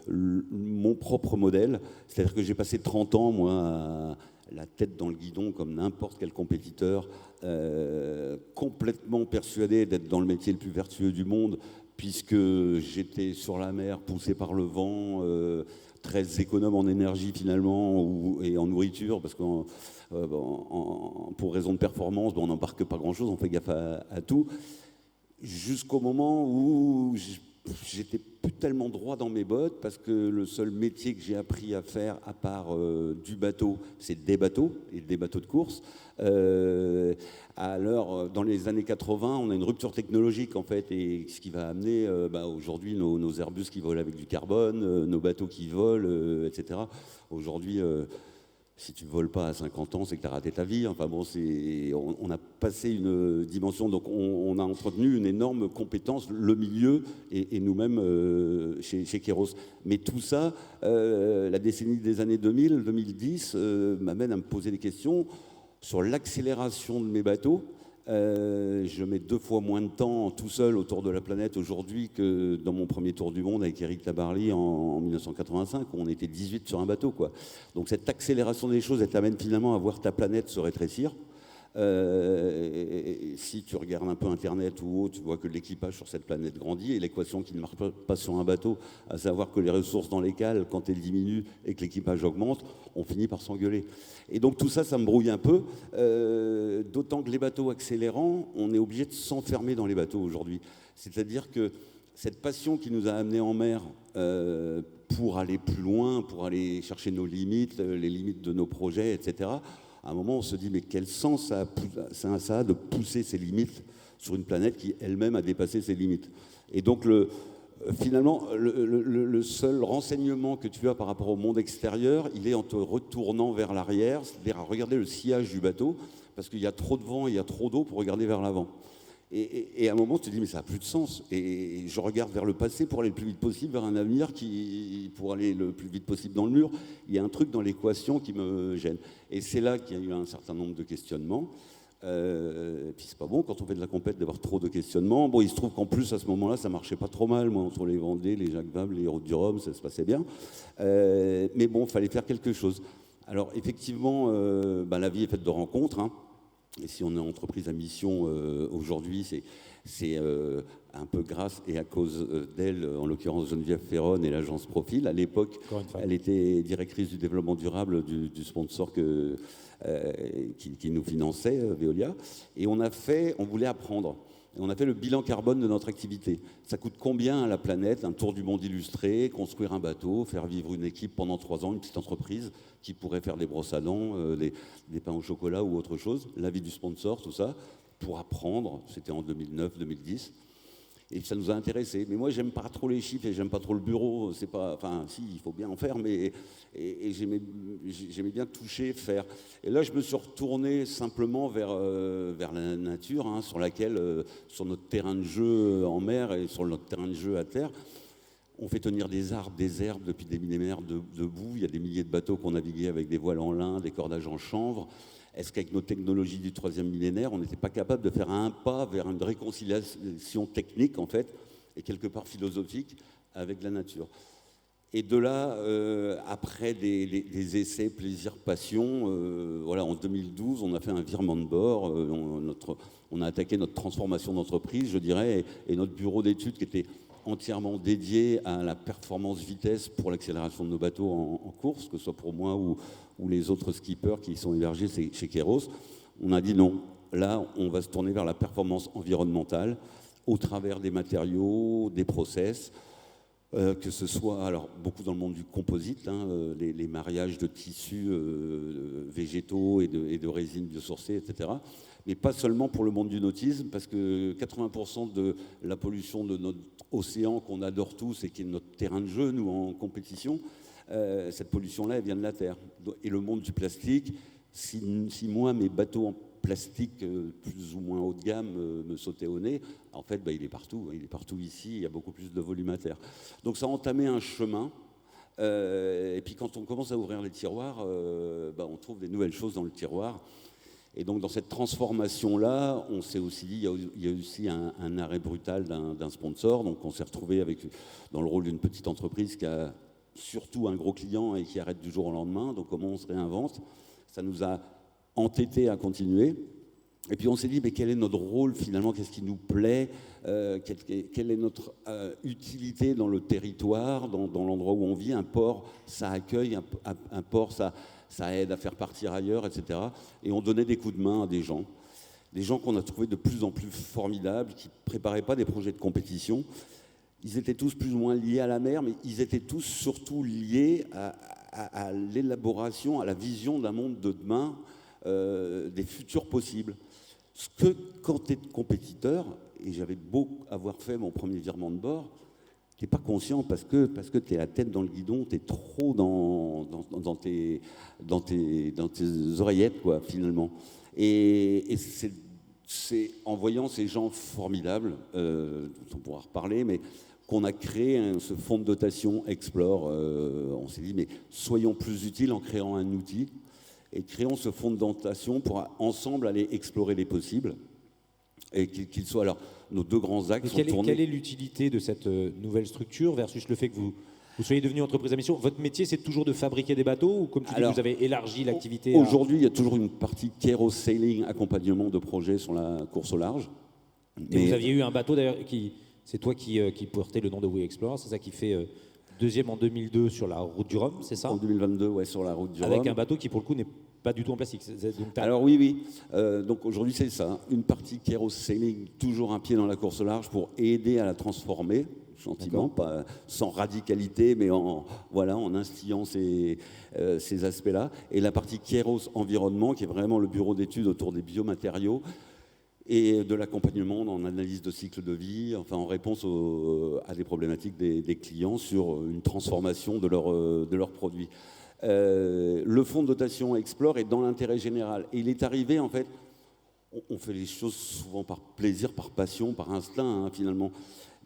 mon propre modèle. C'est-à-dire que j'ai passé 30 ans, moi, la tête dans le guidon, comme n'importe quel compétiteur, complètement persuadé d'être dans le métier le plus vertueux du monde, puisque j'étais sur la mer, poussé par le vent, très économe en énergie finalement, et en nourriture, parce que pour raison de performance, on n'embarque pas grand-chose, on fait gaffe à tout, jusqu'au moment où j'étais plus tellement droit dans mes bottes, parce que le seul métier que j'ai appris à faire, à part du bateau, c'est des bateaux, et des bateaux de course. Alors, dans les années 80, on a une rupture technologique, en fait, et ce qui va amener aujourd'hui nos Airbus qui volent avec du carbone, nos bateaux qui volent, etc. Aujourd'hui, si tu ne voles pas à 50 ans, c'est que tu as raté ta vie. Enfin bon, on a passé une dimension, donc on a entretenu une énorme compétence, le milieu et nous-mêmes chez Kéros. Mais tout ça, la décennie des années 2000, 2010, m'amène à me poser des questions sur l'accélération de mes bateaux. Je mets 2 fois moins de temps tout seul autour de la planète aujourd'hui que dans mon premier tour du monde avec Éric Tabarly en 1985, où on était 18 sur un bateau, quoi. Donc cette accélération des choses, elle t'amène finalement à voir ta planète se rétrécir. Si tu regardes un peu Internet ou autre, tu vois que l'équipage sur cette planète grandit, et l'équation qui ne marche pas sur un bateau, à savoir que les ressources dans les cales, quand elles diminuent et que l'équipage augmente, on finit par s'engueuler. Et donc tout ça, ça me brouille un peu, d'autant que les bateaux accélérants, on est obligé de s'enfermer dans les bateaux aujourd'hui. C'est-à-dire que cette passion qui nous a amenés en mer pour aller plus loin, pour aller chercher nos limites, les limites de nos projets, etc., à un moment, on se dit, mais quel sens ça a de pousser ses limites sur une planète qui elle-même a dépassé ses limites. Et donc, finalement, le seul renseignement que tu as par rapport au monde extérieur, il est en te retournant vers l'arrière, c'est-à-dire à regarder le sillage du bateau, parce qu'il y a trop de vent, il y a trop d'eau pour regarder vers l'avant. Et à un moment, tu te dis, mais ça n'a plus de sens. Et je regarde vers le passé pour aller le plus vite possible, vers un avenir pour aller le plus vite possible dans le mur. Il y a un truc dans l'équation qui me gêne. Et c'est là qu'il y a eu un certain nombre de questionnements. Et puis c'est pas bon quand on fait de la compète d'avoir trop de questionnements. Bon, il se trouve qu'en plus, à ce moment-là, ça marchait pas trop mal. Moi, entre les Vendée, les Jacques Vabre, les Routes du Rhum, ça se passait bien. Mais bon, il fallait faire quelque chose. Alors, effectivement, la vie est faite de rencontres, hein. Et si on est entreprise à mission aujourd'hui, c'est un peu grâce et à cause d'elle, en l'occurrence Geneviève Ferron et l'agence Profil. À l'époque, elle était directrice du développement durable du sponsor qui nous finançait, Veolia. Et on voulait apprendre. Et on a fait le bilan carbone de notre activité. Ça coûte combien à la planète, un tour du monde illustré, construire un bateau, faire vivre une équipe pendant 3 ans, une petite entreprise qui pourrait faire des brosses à dents, des pains au chocolat ou autre chose, l'avis du sponsor, tout ça, pour apprendre. C'était en 2009-2010. Et ça nous a intéressés. Mais moi, j'aime pas trop les chiffres et j'aime pas trop le bureau. C'est pas, enfin, si, il faut bien en faire, mais j'aimais bien toucher, faire. Et là, je me suis retourné simplement vers la nature, hein, sur laquelle, sur notre terrain de jeu en mer et sur notre terrain de jeu à terre, On fait tenir des arbres, des herbes depuis des millénaires debout. Il y a des milliers de bateaux qui ont navigué avec des voiles en lin, des cordages en chanvre. Est-ce qu'avec nos technologies du 3e millénaire, on n'était pas capable de faire un pas vers une réconciliation technique, en fait, et quelque part philosophique, avec la nature? Et de là, après des essais plaisir, passion, voilà, en 2012, on a fait un virement de bord. On a attaqué notre transformation d'entreprise, je dirais, et notre bureau d'études qui était entièrement dédié à la performance vitesse pour l'accélération de nos bateaux en course, que ce soit pour moi ou les autres skippers qui sont hébergés chez Keros. On a dit non, là, on va se tourner vers la performance environnementale au travers des matériaux, des process, que ce soit, alors beaucoup dans le monde du composite, hein, les mariages de tissus végétaux et de résines biosourcées, etc. Mais pas seulement pour le monde du nautisme, parce que 80% de la pollution de notre océan qu'on adore tous et qui est notre terrain de jeu, nous, en compétition, cette pollution-là, elle vient de la Terre. Et le monde du plastique, si moi, mes bateaux en plastique plus ou moins haut de gamme me sautaient au nez, en fait, il est partout. Il est partout ici, il y a beaucoup plus de volume à terre. Donc ça a entamé un chemin. Et puis quand on commence à ouvrir les tiroirs, on trouve des nouvelles choses dans le tiroir. Et donc dans cette transformation-là, on s'est aussi dit, il y a aussi un arrêt brutal d'un sponsor. Donc on s'est retrouvé dans le rôle d'une petite entreprise qui a surtout un gros client et qui arrête du jour au lendemain. Donc comment on se réinvente? Ça nous a entêtés à continuer. Et puis on s'est dit, mais quel est notre rôle finalement? Qu'est-ce qui nous plaît? Quelle est notre utilité dans le territoire, dans l'endroit où on vit? Un port, ça accueille, un port, ça aide à faire partir ailleurs, etc. Et on donnait des coups de main à des gens qu'on a trouvés de plus en plus formidables, qui ne préparaient pas des projets de compétition. Ils étaient tous plus ou moins liés à la mer, mais ils étaient tous surtout liés à l'élaboration, à la vision d'un monde de demain, des futurs possibles. Ce que, quand tu es compétiteur, et j'avais beau avoir fait mon premier virement de bord, tu n'es pas conscient parce que tu es la tête dans le guidon, tu es trop dans tes oreillettes, quoi, finalement. Et c'est en voyant ces gens formidables, dont on pourra reparler, mais qu'on a créé ce fonds de dotation Explore. On s'est dit, mais soyons plus utiles en créant un outil et créons ce fonds de dotation pour ensemble aller explorer les possibles et qu'il soit alors nos deux grands axes. Quelle est l'utilité de cette nouvelle structure versus le fait que vous soyez devenu entreprise à mission? Votre métier, c'est toujours de fabriquer des bateaux ou comme tu dis, vous avez élargi l'activité? Aujourd'hui, il y a toujours une partie Keros Sailing, accompagnement de projets sur la course au large. Et vous aviez eu un bateau d'ailleurs c'est toi qui portais le nom de We Explore, c'est ça qui fait deuxième en 2002 sur la route du Rhum, c'est ça? En 2022, ouais, sur la route du Rhum. Avec un bateau qui pour le coup n'est pas du tout en plastique. Alors oui. Donc aujourd'hui c'est ça, une partie Keros Sailing, toujours un pied dans la course au large pour aider à la transformer, gentiment, pas sans radicalité, mais en instillant ces aspects-là. Et la partie Keros Environnement, qui est vraiment le bureau d'études autour des biomatériaux et de l'accompagnement en analyse de cycle de vie, enfin en réponse à des problématiques des clients sur une transformation de leurs produits. Le fonds de dotation Explore est dans l'intérêt général. Et il est arrivé, en fait, on fait les choses souvent par plaisir, par passion, par instinct, hein, finalement.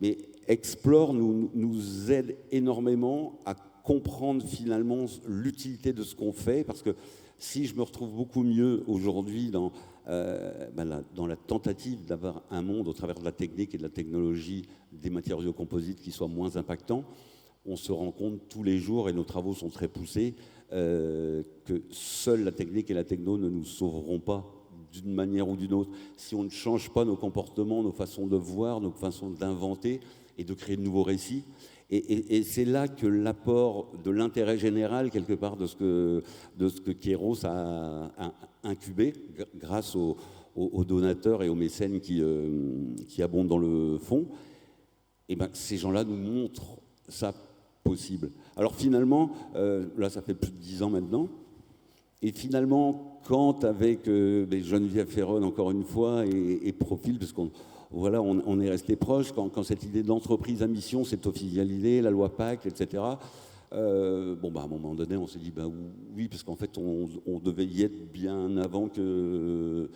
Mais Explore nous aide énormément à comprendre finalement l'utilité de ce qu'on fait, parce que si je me retrouve beaucoup mieux aujourd'hui dans la tentative d'avoir un monde au travers de la technique et de la technologie des matériaux composites qui soit moins impactant, on se rend compte tous les jours, et nos travaux sont très poussés, que seule la technique et la techno ne nous sauveront pas d'une manière ou d'une autre. Si on ne change pas nos comportements, nos façons de voir, nos façons d'inventer et de créer de nouveaux récits. Et c'est là que l'apport de l'intérêt général, quelque part, de ce que Keros a incubé, grâce aux donateurs et aux mécènes qui abondent dans le fonds, et ces gens-là nous montrent ça possible. Alors finalement, là ça fait plus de 10 ans maintenant, et finalement, quand avec Geneviève Ferron, encore une fois, et Profil, parce qu'on on est resté proches, quand cette idée d'entreprise à mission s'est officialisée, la loi Pacte, etc., à un moment donné, on s'est dit, oui, parce qu'en fait, on devait y être bien avant que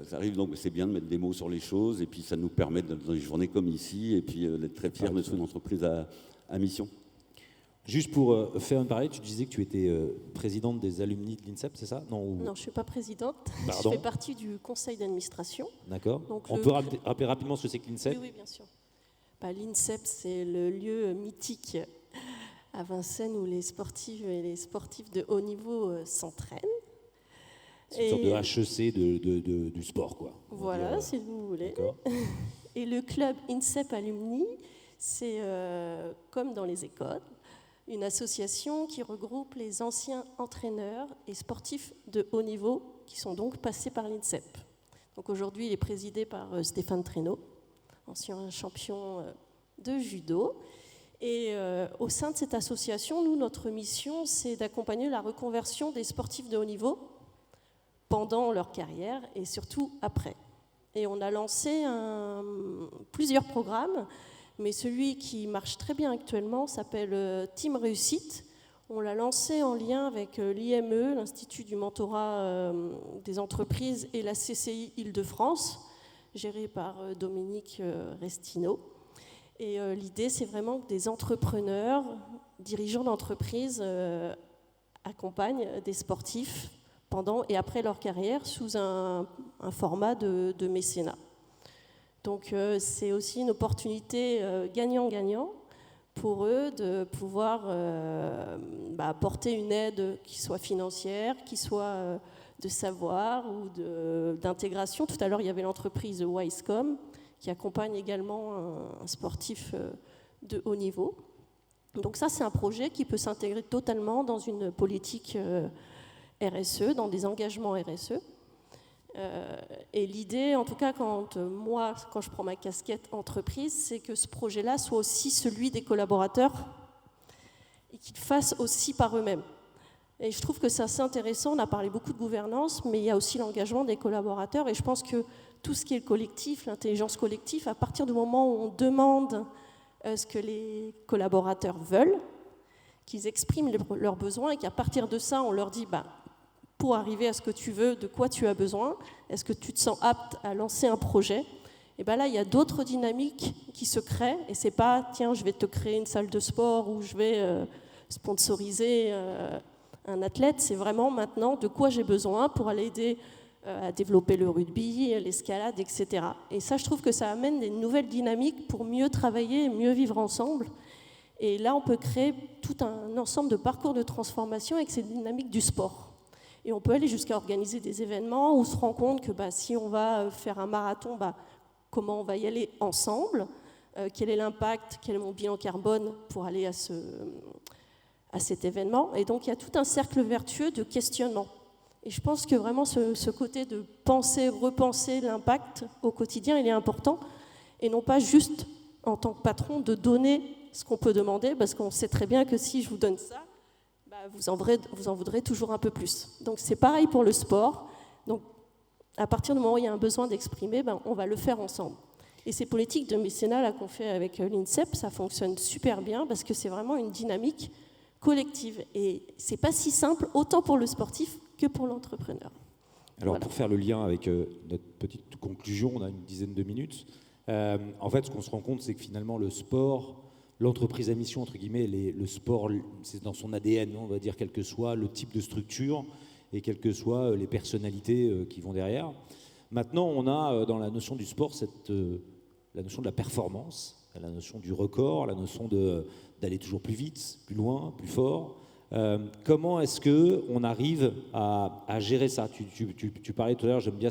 ça arrive, donc c'est bien de mettre des mots sur les choses, et puis ça nous permet, dans des journées comme ici, et puis d'être très fiers de une entreprise à mission. Juste pour faire une parallèle, tu disais que tu étais présidente des alumni de l'INSEP, c'est ça? Non, Non, je ne suis pas présidente. Pardon. Je fais partie du conseil d'administration. D'accord. Donc, On peut rappeler rapidement ce que c'est que l'INSEP? Oui, bien sûr. L'INSEP, c'est le lieu mythique à Vincennes où les sportifs et les sportifs de haut niveau s'entraînent. C'est une sorte de HEC du sport, quoi. Voilà, si vous voulez. D'accord. Et le club INSEP Alumni, c'est comme dans les écoles, une association qui regroupe les anciens entraîneurs et sportifs de haut niveau qui sont donc passés par l'INSEP. Donc aujourd'hui, il est présidé par Stéphane Traîneau, ancien champion de judo. Et au sein de cette association, nous, notre mission, c'est d'accompagner la reconversion des sportifs de haut niveau pendant leur carrière et surtout après. Et on a lancé plusieurs programmes, mais celui qui marche très bien actuellement s'appelle Team Réussite. On l'a lancé en lien avec l'IME, l'Institut du mentorat des entreprises, et la CCI Île-de-France, gérée par Dominique Restineau. Et l'idée, c'est vraiment que des entrepreneurs, dirigeants d'entreprise, accompagnent des sportifs pendant et après leur carrière sous un format de mécénat. Donc c'est aussi une opportunité gagnant-gagnant pour eux de pouvoir apporter une aide qui soit financière, qui soit de savoir ou d'intégration. Tout à l'heure, il y avait l'entreprise Wisecom qui accompagne également un sportif de haut niveau. Donc ça, c'est un projet qui peut s'intégrer totalement dans une politique RSE, dans des engagements RSE. Et l'idée, en tout cas, quand je prends ma casquette entreprise, c'est que ce projet-là soit aussi celui des collaborateurs et qu'ils le fassent aussi par eux-mêmes. Et je trouve que c'est assez intéressant. On a parlé beaucoup de gouvernance, mais il y a aussi l'engagement des collaborateurs. Et je pense que tout ce qui est le collectif, l'intelligence collective, à partir du moment où on demande ce que les collaborateurs veulent, qu'ils expriment leurs besoins et qu'à partir de ça, on leur dit pour arriver à ce que tu veux, de quoi tu as besoin, est-ce que tu te sens apte à lancer un projet? Et là, il y a d'autres dynamiques qui se créent, et c'est pas, tiens, je vais te créer une salle de sport ou je vais sponsoriser un athlète, c'est vraiment maintenant de quoi j'ai besoin pour aller aider à développer le rugby, l'escalade, etc. Et ça, je trouve que ça amène des nouvelles dynamiques pour mieux travailler et mieux vivre ensemble. Et là, on peut créer tout un ensemble de parcours de transformation avec ces dynamiques du sport. Et on peut aller jusqu'à organiser des événements où on se rend compte que si on va faire un marathon, comment on va y aller ensemble, quel est l'impact, quel est mon bilan carbone pour aller à cet événement. Et donc il y a tout un cercle vertueux de questionnement. Et je pense que vraiment ce côté de penser, repenser l'impact au quotidien, il est important. Et non pas juste en tant que patron de donner ce qu'on peut demander, parce qu'on sait très bien que si je vous donne ça, vous en voudrez toujours un peu plus. Donc c'est pareil pour le sport. Donc à partir du moment où il y a un besoin d'exprimer, on va le faire ensemble. Et ces politiques de mécénat là, qu'on fait avec l'INSEP, ça fonctionne super bien parce que c'est vraiment une dynamique collective. Et c'est pas si simple, autant pour le sportif que pour l'entrepreneur. Alors Voilà. pour faire le lien avec notre petite conclusion, on a une dizaine de minutes. En fait, ce qu'on se rend compte, c'est que finalement le sport, l'entreprise à mission, entre guillemets, le sport, c'est dans son ADN, on va dire, quel que soit le type de structure et quelles que soient les personnalités qui vont derrière. Maintenant, on a dans la notion du sport la notion de la performance, la notion du record, la notion d'aller toujours plus vite, plus loin, plus fort. Comment est-ce qu'on arrive à gérer ça? Tu parlais tout à l'heure, j'aime bien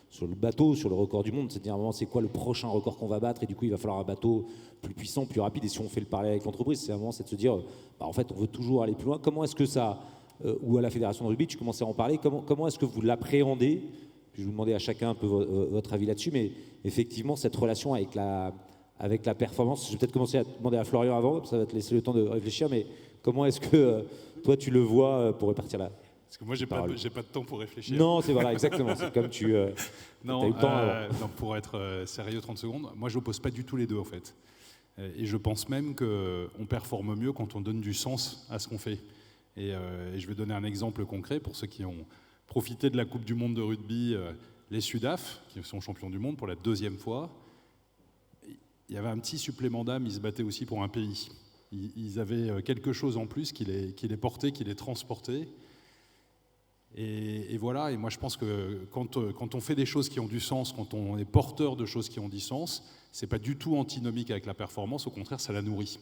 sur le bateau, sur le record du monde, c'est-à-dire c'est quoi le prochain record qu'on va battre, et du coup il va falloir un bateau plus puissant, plus rapide, et si on fait le parallèle avec l'entreprise, c'est vraiment de se dire, en fait on veut toujours aller plus loin. Comment est-ce que ça, ou à la Fédération de rugby, tu commençais à en parler, comment est-ce que vous l'appréhendez? Puis je vous demandais à chacun un peu votre avis là-dessus, mais effectivement cette relation avec la performance, je vais peut-être commencer à demander à Florian avant, ça va te laisser le temps de réfléchir, mais comment est-ce que toi tu le vois pour répartir là? Parce que moi, j'ai pas de temps pour réfléchir. Non, c'est voilà, exactement. C'est comme tu as eu le temps. Non, pour être sérieux 30 secondes, moi, je n'oppose pas du tout les deux, en fait. Et je pense même qu'on performe mieux quand on donne du sens à ce qu'on fait. Et je vais donner un exemple concret pour ceux qui ont profité de la Coupe du Monde de rugby, les Sudaf, qui sont champions du monde pour la 2e fois. Il y avait un petit supplément d'âme, ils se battaient aussi pour un pays. ils avaient quelque chose en plus qui les portait, qui les transportait. Et voilà, et moi je pense que quand on fait des choses qui ont du sens, quand on est porteur de choses qui ont du sens, c'est pas du tout antinomique avec la performance, au contraire, ça la nourrit.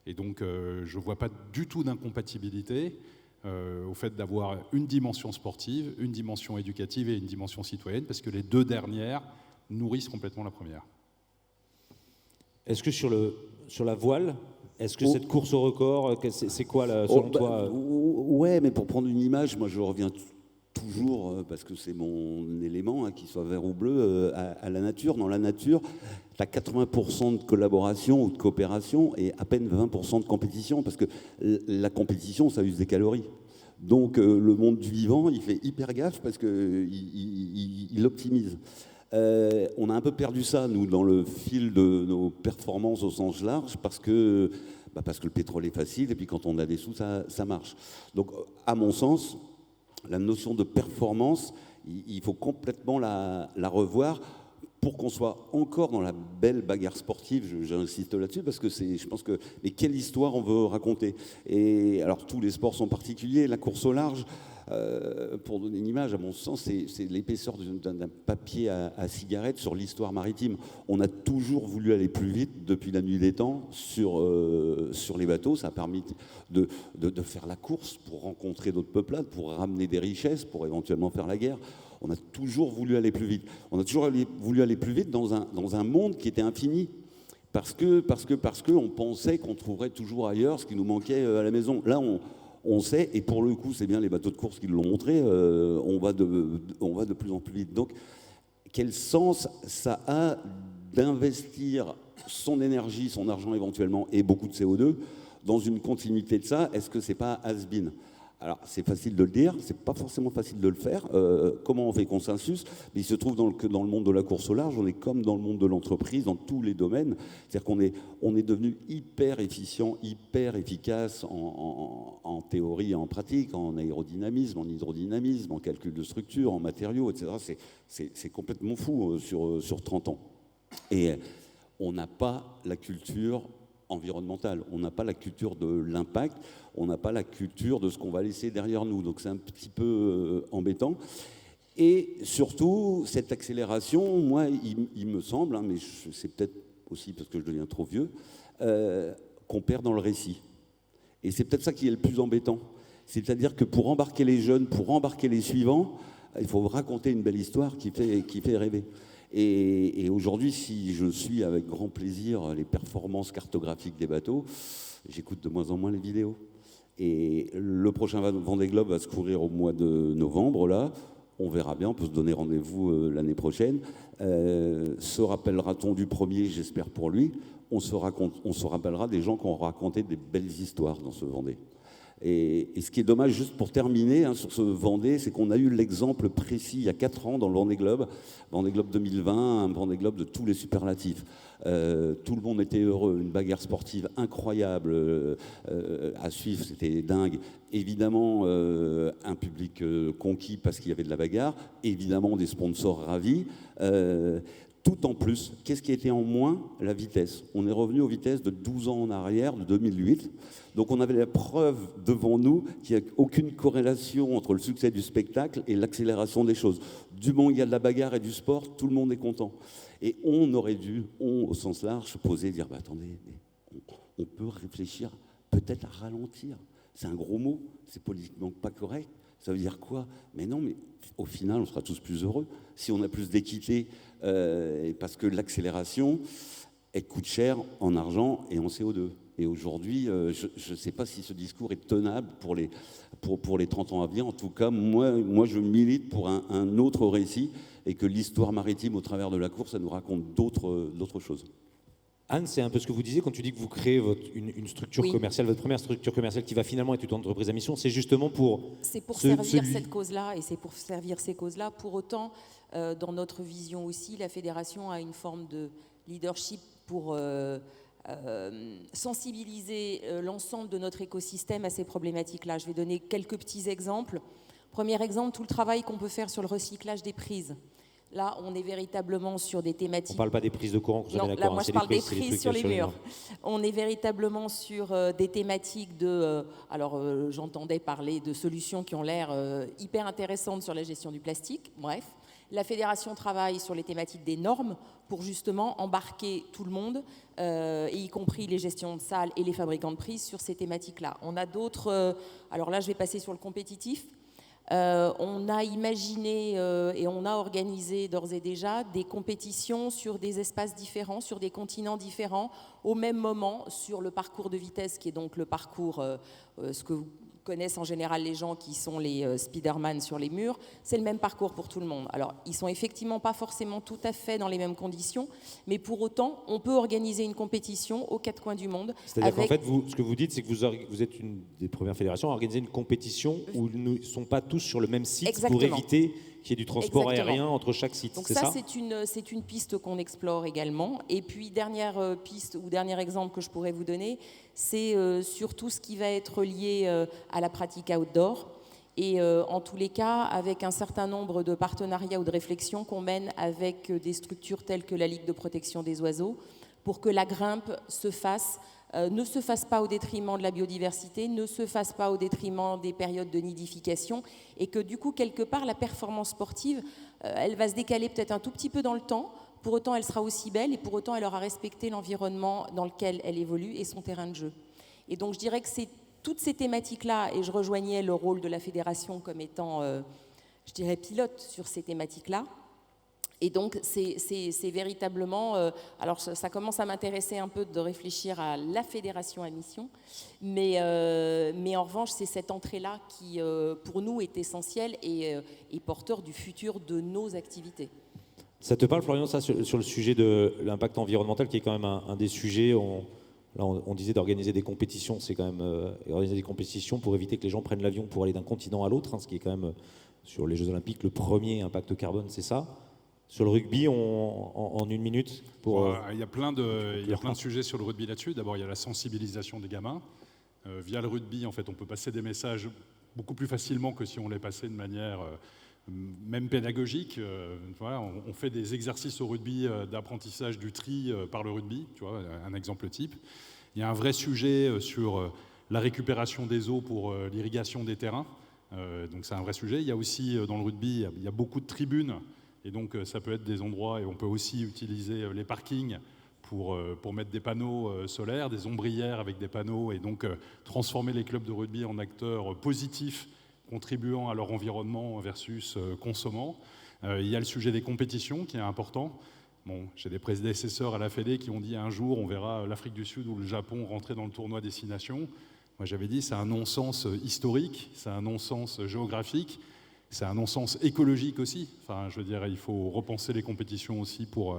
Et donc je vois pas du tout d'incompatibilité au fait d'avoir une dimension sportive, une dimension éducative et une dimension citoyenne, parce que les deux dernières nourrissent complètement la première. Est-ce que sur la voile, est-ce que cette course au record, c'est quoi selon toi Ouais, mais pour prendre une image, moi je reviens toujours, parce que c'est mon élément, hein, qu'il soit vert ou bleu, à la nature. Dans la nature, tu as 80% de collaboration ou de coopération et à peine 20% de compétition, parce que la compétition, ça use des calories. Donc le monde du vivant, il fait hyper gaffe parce qu'il optimise. On a un peu perdu ça, nous, dans le fil de nos performances au sens large, parce que le pétrole est facile, et puis quand on a des sous, ça marche. Donc, à mon sens, la notion de performance, il faut complètement la revoir pour qu'on soit encore dans la belle bagarre sportive. J'insiste là-dessus, parce que je pense que... Mais quelle histoire on veut raconter? Et alors, tous les sports sont particuliers, la course au large... pour donner une image, à mon sens, c'est l'épaisseur d'un papier à cigarette sur l'histoire maritime. On a toujours voulu aller plus vite depuis la nuit des temps sur les bateaux. Ça a permis de faire la course pour rencontrer d'autres peuplades, pour ramener des richesses, pour éventuellement faire la guerre. On a toujours voulu aller plus vite. On a toujours voulu aller plus vite dans un monde qui était infini. Parce que on pensait qu'on trouverait toujours ailleurs ce qui nous manquait à la maison. Là, on sait, et pour le coup, c'est bien les bateaux de course qui l'ont montré, on va de plus en plus vite. Donc, quel sens ça a d'investir son énergie, son argent éventuellement, et beaucoup de CO2, dans une continuité de ça? Est-ce que c'est pas has-been? Alors, c'est facile de le dire, c'est pas forcément facile de le faire. Comment on fait consensus? Mais il se trouve que dans le monde de la course au large, on est comme dans le monde de l'entreprise, dans tous les domaines. C'est-à-dire qu'on est devenu hyper efficient, hyper efficace en théorie et en pratique, en aérodynamisme, en hydrodynamisme, en calcul de structure, en matériaux, etc. C'est complètement fou sur 30 ans. Et on n'a pas la culture environnementale, on n'a pas la culture de l'impact, on n'a pas la culture de ce qu'on va laisser derrière nous. Donc c'est un petit peu embêtant. Et surtout, cette accélération, moi, il me semble, hein, mais c'est peut-être aussi parce que je deviens trop vieux, qu'on perd dans le récit. Et c'est peut-être ça qui est le plus embêtant. C'est-à-dire que pour embarquer les jeunes, pour embarquer les suivants, il faut raconter une belle histoire qui fait rêver. Et aujourd'hui, si je suis avec grand plaisir les performances cartographiques des bateaux, j'écoute de moins en moins les vidéos. Et le prochain Vendée Globe va se courir au mois de novembre, là. On verra bien, on peut se donner rendez-vous l'année prochaine. Se rappellera-t-on du premier, j'espère pour lui. On se rappellera des gens qui ont raconté des belles histoires dans ce Vendée. Et ce qui est dommage, juste pour terminer, hein, sur ce Vendée, c'est qu'on a eu l'exemple précis il y a 4 ans dans le Vendée Globe 2020, un Vendée Globe de tous les superlatifs. Tout le monde était heureux, une bagarre sportive incroyable à suivre, c'était dingue. Évidemment, un public conquis parce qu'il y avait de la bagarre, évidemment des sponsors ravis. Tout en plus, qu'est-ce qui était en moins? La vitesse. On est revenu aux vitesses de 12 ans en arrière, de 2008. Donc on avait la preuve devant nous qu'il n'y a aucune corrélation entre le succès du spectacle et l'accélération des choses. Du moment où il y a de la bagarre et du sport, tout le monde est content. Et on aurait dû, au sens large, se poser et dire attendez, on peut réfléchir peut-être à ralentir. C'est un gros mot, c'est politiquement pas correct. Ça veut dire quoi? Mais non, mais au final, on sera tous plus heureux si on a plus d'équité, parce que l'accélération, elle coûte cher en argent et en CO2. Et aujourd'hui, je ne sais pas si ce discours est tenable pour les 30 ans à venir. En tout cas, moi je milite pour un autre récit et que l'histoire maritime, au travers de la course, ça nous raconte d'autres choses. Anne, c'est un peu ce que vous disiez quand tu dis que vous créez une structure commerciale, votre première structure commerciale qui va finalement être une entreprise à mission, c'est justement pour... C'est pour servir cette cause-là et c'est pour servir ces causes-là. Pour autant, dans notre vision aussi, la fédération a une forme de leadership pour sensibiliser l'ensemble de notre écosystème à ces problématiques-là. Je vais donner quelques petits exemples. Premier exemple, tout le travail qu'on peut faire sur le recyclage des prises. Là, on est véritablement sur des On thématiques. ne parle pas des prises de courant, que vous Non, avez là, d'accord. moi, hein, je c'est parle des c'est prises trucs sur les murs. murs. On est véritablement sur des thématiques de... j'entendais parler de solutions qui ont l'air hyper intéressantes sur la gestion du plastique. Bref, la fédération travaille sur les thématiques des normes pour justement embarquer tout le monde, et y compris les gestions de salles et les fabricants de prises sur ces thématiques-là. On a d'autres... alors là, je vais passer sur le compétitif. On a imaginé et on a organisé d'ores et déjà des compétitions sur des espaces différents, sur des continents différents, au même moment sur le parcours de vitesse qui est donc le parcours, ce que vous connaissent en général les gens qui sont les Spider-Man sur les murs, c'est le même parcours pour tout le monde. Alors, ils sont effectivement pas forcément tout à fait dans les mêmes conditions, mais pour autant, on peut organiser une compétition aux quatre coins du monde. C'est-à-dire qu'en fait, ce que vous dites, c'est que vous êtes une des premières fédérations à organiser une compétition où ils ne sont pas tous sur le même site. Exactement. Pour éviter qu'il y ait du transport Exactement. aérien entre chaque site. Donc c'est ça, ça c'est une piste qu'on explore également. Et puis, dernière piste ou dernier exemple que je pourrais vous donner, c'est sur tout ce qui va être lié à la pratique outdoor. Et en tous les cas, avec un certain nombre de partenariats ou de réflexions qu'on mène avec des structures telles que la Ligue de protection des oiseaux, pour que la grimpe se fasse, ne se fasse pas au détriment de la biodiversité, ne se fasse pas au détriment des périodes de nidification, et que du coup, quelque part, la performance sportive, elle va se décaler peut-être un tout petit peu dans le temps, pour autant elle sera aussi belle, et pour autant elle aura respecté l'environnement dans lequel elle évolue et son terrain de jeu. Et donc je dirais que c'est toutes ces thématiques-là, et je rejoignais le rôle de la fédération comme étant, je dirais, pilote sur ces thématiques-là. Et donc, c'est véritablement... alors, ça commence à m'intéresser un peu de réfléchir à la fédération à mission, mais en revanche, c'est cette entrée-là qui, pour nous, est essentielle et porteur du futur de nos activités. Ça te parle, Florian, ça, sur le sujet de l'impact environnemental, qui est quand même un des sujets. On disait d'organiser des compétitions, c'est quand même organiser des compétitions pour éviter que les gens prennent l'avion pour aller d'un continent à l'autre, hein, ce qui est quand même, sur les Jeux Olympiques, le premier impact carbone, c'est ça. Sur le rugby, en une minute il y a plein de sujets sur le rugby là-dessus. D'abord, il y a la sensibilisation des gamins. Via le rugby, en fait, on peut passer des messages beaucoup plus facilement que si on les passait de manière même pédagogique. Voilà, on fait des exercices au rugby d'apprentissage du tri par le rugby, tu vois, un exemple type. Il y a un vrai sujet sur la récupération des eaux pour l'irrigation des terrains. Donc c'est un vrai sujet. Il y a aussi dans le rugby, il y a beaucoup de tribunes. Et donc, ça peut être des endroits, et on peut aussi utiliser les parkings pour mettre des panneaux solaires, des ombrières avec des panneaux, et donc transformer les clubs de rugby en acteurs positifs, contribuant à leur environnement versus consommant. Il y a le sujet des compétitions qui est important. Bon, j'ai des prédécesseurs à la Fédé qui ont dit un jour, on verra l'Afrique du Sud ou le Japon rentrer dans le tournoi Destination. Moi, j'avais dit, c'est un non-sens historique, c'est un non-sens géographique. C'est un non-sens écologique aussi. Enfin, je veux dire, il faut repenser les compétitions aussi pour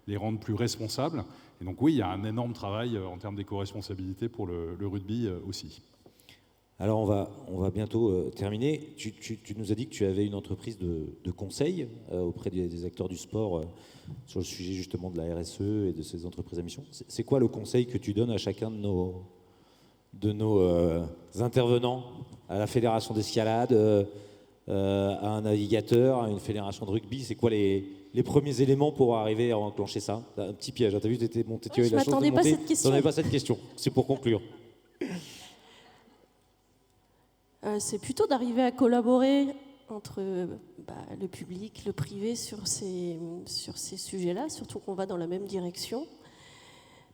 les rendre plus responsables. Et donc oui, il y a un énorme travail en termes d'éco-responsabilité pour le rugby aussi. Alors on va bientôt terminer. Tu nous as dit que tu avais une entreprise de conseil auprès des acteurs du sport sur le sujet justement de la RSE et de ces entreprises à mission. C'est quoi le conseil que tu donnes à chacun de nos intervenants, à la fédération d'escalade, à un navigateur, à une fédération de rugby? C'est quoi les premiers éléments pour arriver à enclencher ça? Un petit piège, hein, t'as vu, tu as eu la chance de monter. Je m'attendais pas à cette question. T'en avais pas cette question, c'est pour conclure. C'est plutôt d'arriver à collaborer entre le public, le privé sur ces sujets-là, surtout qu'on va dans la même direction.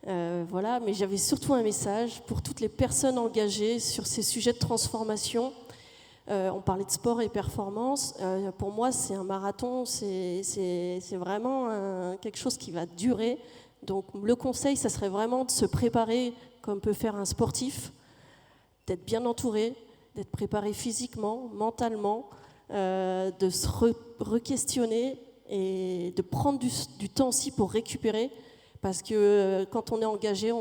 Voilà, mais j'avais surtout un message pour toutes les personnes engagées sur ces sujets de transformation. On parlait de sport et performance. Pour moi, c'est un marathon, c'est vraiment quelque chose qui va durer. Donc le conseil, ça serait vraiment de se préparer comme peut faire un sportif, d'être bien entouré, d'être préparé physiquement, mentalement, de se re-questionner et de prendre du temps aussi pour récupérer. Parce que quand on est engagé,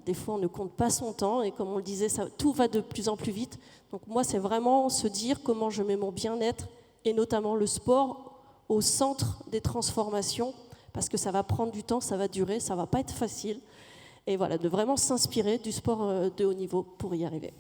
des fois on ne compte pas son temps et comme on le disait, tout va de plus en plus vite. Donc moi, c'est vraiment se dire comment je mets mon bien-être et notamment le sport au centre des transformations parce que ça va prendre du temps, ça va durer, ça va pas être facile. Et voilà, de vraiment s'inspirer du sport de haut niveau pour y arriver.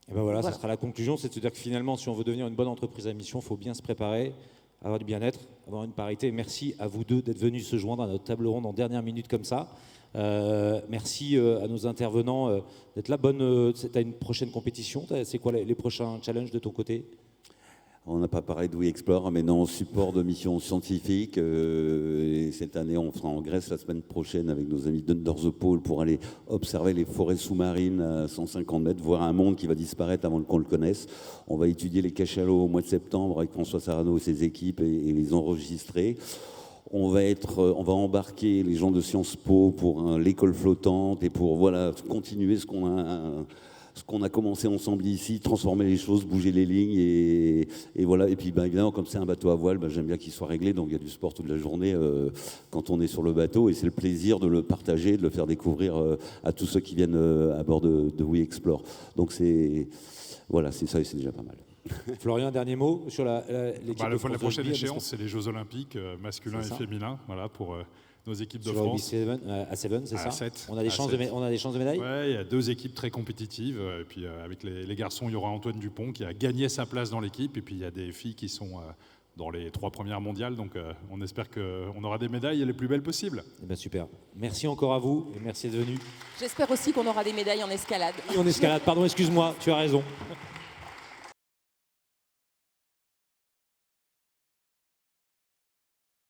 Et ben voilà, ça sera la conclusion, c'est de se dire que finalement, si on veut devenir une bonne entreprise à mission, il faut bien se préparer. avoir du bien-être, avoir une parité. Merci à vous deux d'être venus se joindre à notre table ronde en dernière minute comme ça. Merci à nos intervenants d'être là. Tu as une prochaine compétition? C'est quoi les prochains challenges de ton côté? On n'a pas parlé de We Explore, mais non, support de mission scientifique. Et cette année, on sera en Grèce la semaine prochaine avec nos amis d'Under the Pole pour aller observer les forêts sous-marines à 150 mètres, voir un monde qui va disparaître avant qu'on le connaisse. On va étudier les cachalots au mois de septembre avec François Sarano et ses équipes et les enregistrer. On va embarquer les gens de Sciences Po pour l'école flottante et pour continuer ce qu'on a commencé ensemble ici, transformer les choses, bouger les lignes et voilà. Et puis évidemment, comme c'est un bateau à voile, j'aime bien qu'il soit réglé, donc il y a du sport toute la journée quand on est sur le bateau et c'est le plaisir de le partager, de le faire découvrir à tous ceux qui viennent à bord de We Explore. Donc c'est ça et c'est déjà pas mal. Florian, dernier mot sur l'équipe de France. La prochaine de rugby, échéance, c'est les Jeux Olympiques masculins et féminins, pour nos équipes de sur France. à 7, c'est ça? 7. On a des chances de médaille? Ouais, il y a 2 équipes très compétitives. Et puis avec les garçons, il y aura Antoine Dupont qui a gagné sa place dans l'équipe. Et puis il y a des filles qui sont dans les 3 premières mondiales. Donc on espère qu'on aura des médailles les plus belles possibles. Eh ben, super. Merci encore à vous et merci d'être venus. J'espère aussi qu'on aura des médailles en escalade. Et en escalade, pardon, excuse-moi, tu as raison.